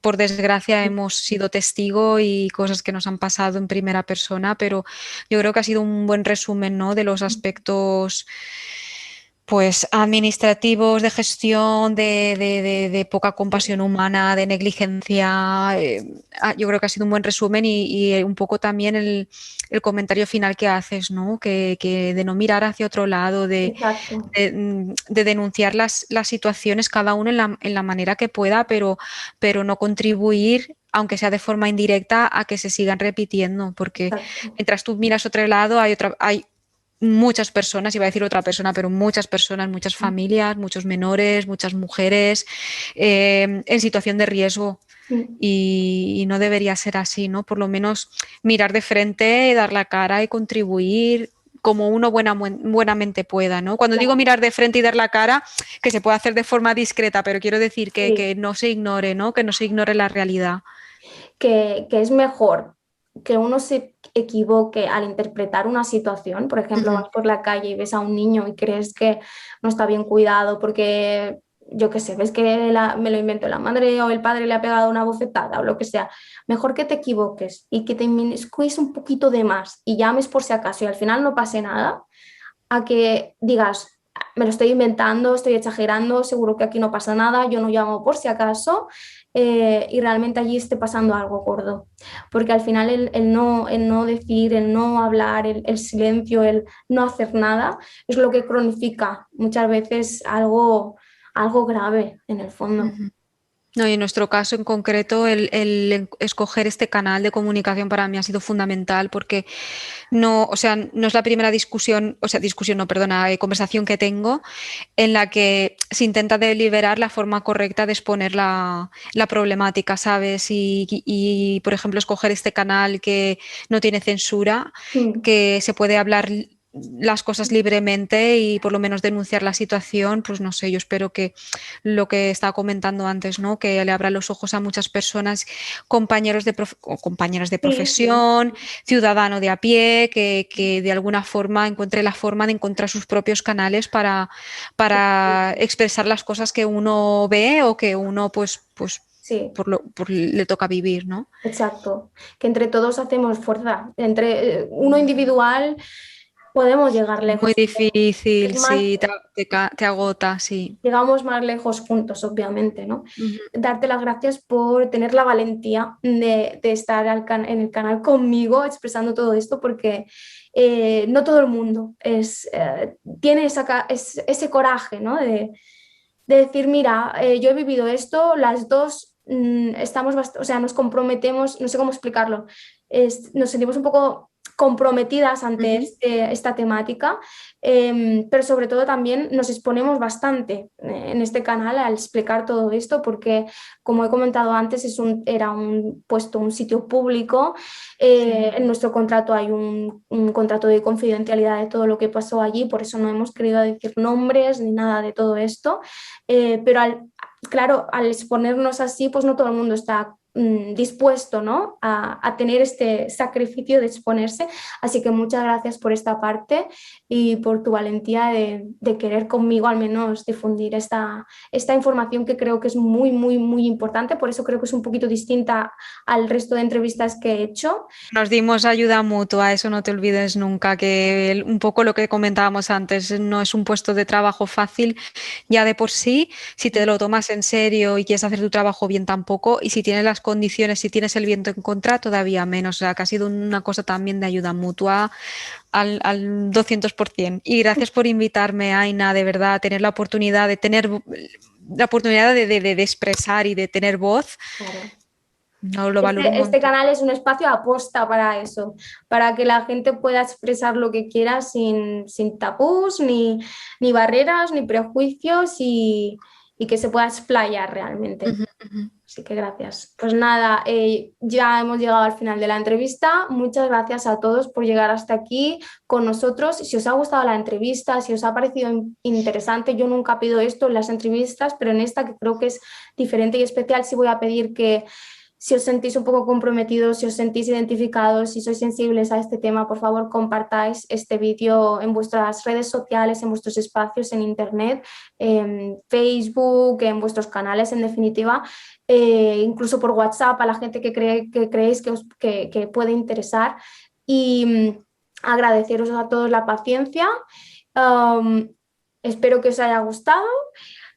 por desgracia, hemos sido testigo y cosas que nos han pasado en primera persona, pero yo creo que ha sido un buen resumen, ¿no? De los aspectos pues administrativos, de gestión, de poca compasión humana, de negligencia. Yo creo que ha sido un buen resumen y un poco también el comentario final que haces, ¿no? Que de no mirar hacia otro lado, Exacto. de denunciar las situaciones cada uno en la manera que pueda, pero no contribuir, aunque sea de forma indirecta, a que se sigan repitiendo, porque Exacto. mientras tú miras otro lado, hay muchas personas, iba a decir otra persona, pero muchas personas, muchas familias, muchos menores, muchas mujeres en situación de riesgo. Y no debería ser así, ¿no? Por lo menos mirar de frente, dar la cara y contribuir como uno buenamente pueda, ¿no? Cuando digo mirar de frente y dar la cara, que se puede hacer de forma discreta, pero quiero decir que no se ignore, ¿no? Que no se ignore la realidad. Que es mejor que uno se equivoque al interpretar una situación. Por ejemplo, vas por la calle y ves a un niño y crees que no está bien cuidado porque, yo qué sé, ves que me lo invento, la madre o el padre le ha pegado una bofetada o lo que sea. Mejor que te equivoques y que te inmiscuís un poquito de más y llames por si acaso y al final no pase nada, a que digas, me lo estoy inventando, estoy exagerando, seguro que aquí no pasa nada, yo no llamo por si acaso, y realmente allí esté pasando algo gordo. Porque al final el no decir, el no hablar, el silencio, el no hacer nada, es lo que cronifica muchas veces algo grave en el fondo. No, y en nuestro caso en concreto, el escoger este canal de comunicación para mí ha sido fundamental porque no, o sea, no es la primera discusión, no, perdona, conversación que tengo en la que se intenta deliberar la forma correcta de exponer la problemática, ¿sabes? Por ejemplo, escoger este canal que no tiene censura, Mm. que se puede hablar las cosas libremente y por lo menos denunciar la situación, pues no sé, yo espero que lo que estaba comentando antes, ¿no? Que le abra los ojos a muchas personas, o compañeras de Sí, sí, profesión, ciudadano de a pie, que de alguna forma encuentre la forma de encontrar sus propios canales para expresar las cosas que uno ve o que uno pues sí. le toca vivir, ¿no? Exacto, que entre todos hacemos fuerza, entre uno individual podemos llegar Muy lejos, es difícil, más, sí, te agota, sí. llegamos más lejos juntos, obviamente, ¿no? Ujú. Darte las gracias por tener la valentía de estar en el canal conmigo expresando todo esto, porque no todo el mundo tiene ese coraje, ¿no? De decir, mira, yo he vivido esto, las dos estamos, o sea, nos comprometemos, no sé cómo explicarlo, nos sentimos un poco comprometidas ante Ujú. esta temática, pero sobre todo también nos exponemos bastante en este canal al explicar todo esto, porque como he comentado antes, era un puesto, un sitio público, Sí. en nuestro contrato hay un contrato de confidencialidad de todo lo que pasó allí, por eso no hemos querido decir nombres ni nada de todo esto. Pero claro, al exponernos así, pues no todo el mundo está dispuesto, ¿no? a tener este sacrificio de exponerse. Así que muchas gracias por esta parte y por tu valentía de querer conmigo al menos difundir esta información que creo que es muy, muy, muy importante. Por eso creo que es un poquito distinta al resto de entrevistas que he hecho. Nos dimos ayuda mutua, eso no te olvides nunca, que un poco lo que comentábamos antes, no es un puesto de trabajo fácil ya de por sí, si te lo tomas en serio y quieres hacer tu trabajo bien tampoco, y si tienes las condiciones, si tienes el viento en contra, todavía menos, o sea, que ha sido una cosa también de ayuda mutua al 200%. Y gracias por invitarme, Aina, de verdad, a tener la oportunidad de tener la oportunidad de expresar y de tener voz, Claro. no lo valoro un Este montón. canal es un espacio aposta para eso, para que la gente pueda expresar lo que quiera sin tabús, ni barreras, ni prejuicios y que se pueda explayar realmente. Ujú, ujú. Así que gracias. Pues nada, ya hemos llegado al final de la entrevista. Muchas gracias a todos por llegar hasta aquí con nosotros. Si os ha gustado la entrevista, si os ha parecido interesante, yo nunca pido esto en las entrevistas, pero en esta que creo que es diferente y especial, sí voy a pedir que si os sentís un poco comprometidos, si os sentís identificados, si sois sensibles a este tema, por favor compartáis este vídeo en vuestras redes sociales, en vuestros espacios en Internet, en Facebook, en vuestros canales, en definitiva, incluso por WhatsApp a la gente que creéis que puede interesar. Y agradeceros a todos la paciencia. Um, Espero que os haya gustado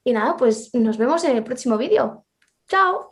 y nada, pues nos vemos en el próximo vídeo. Chao.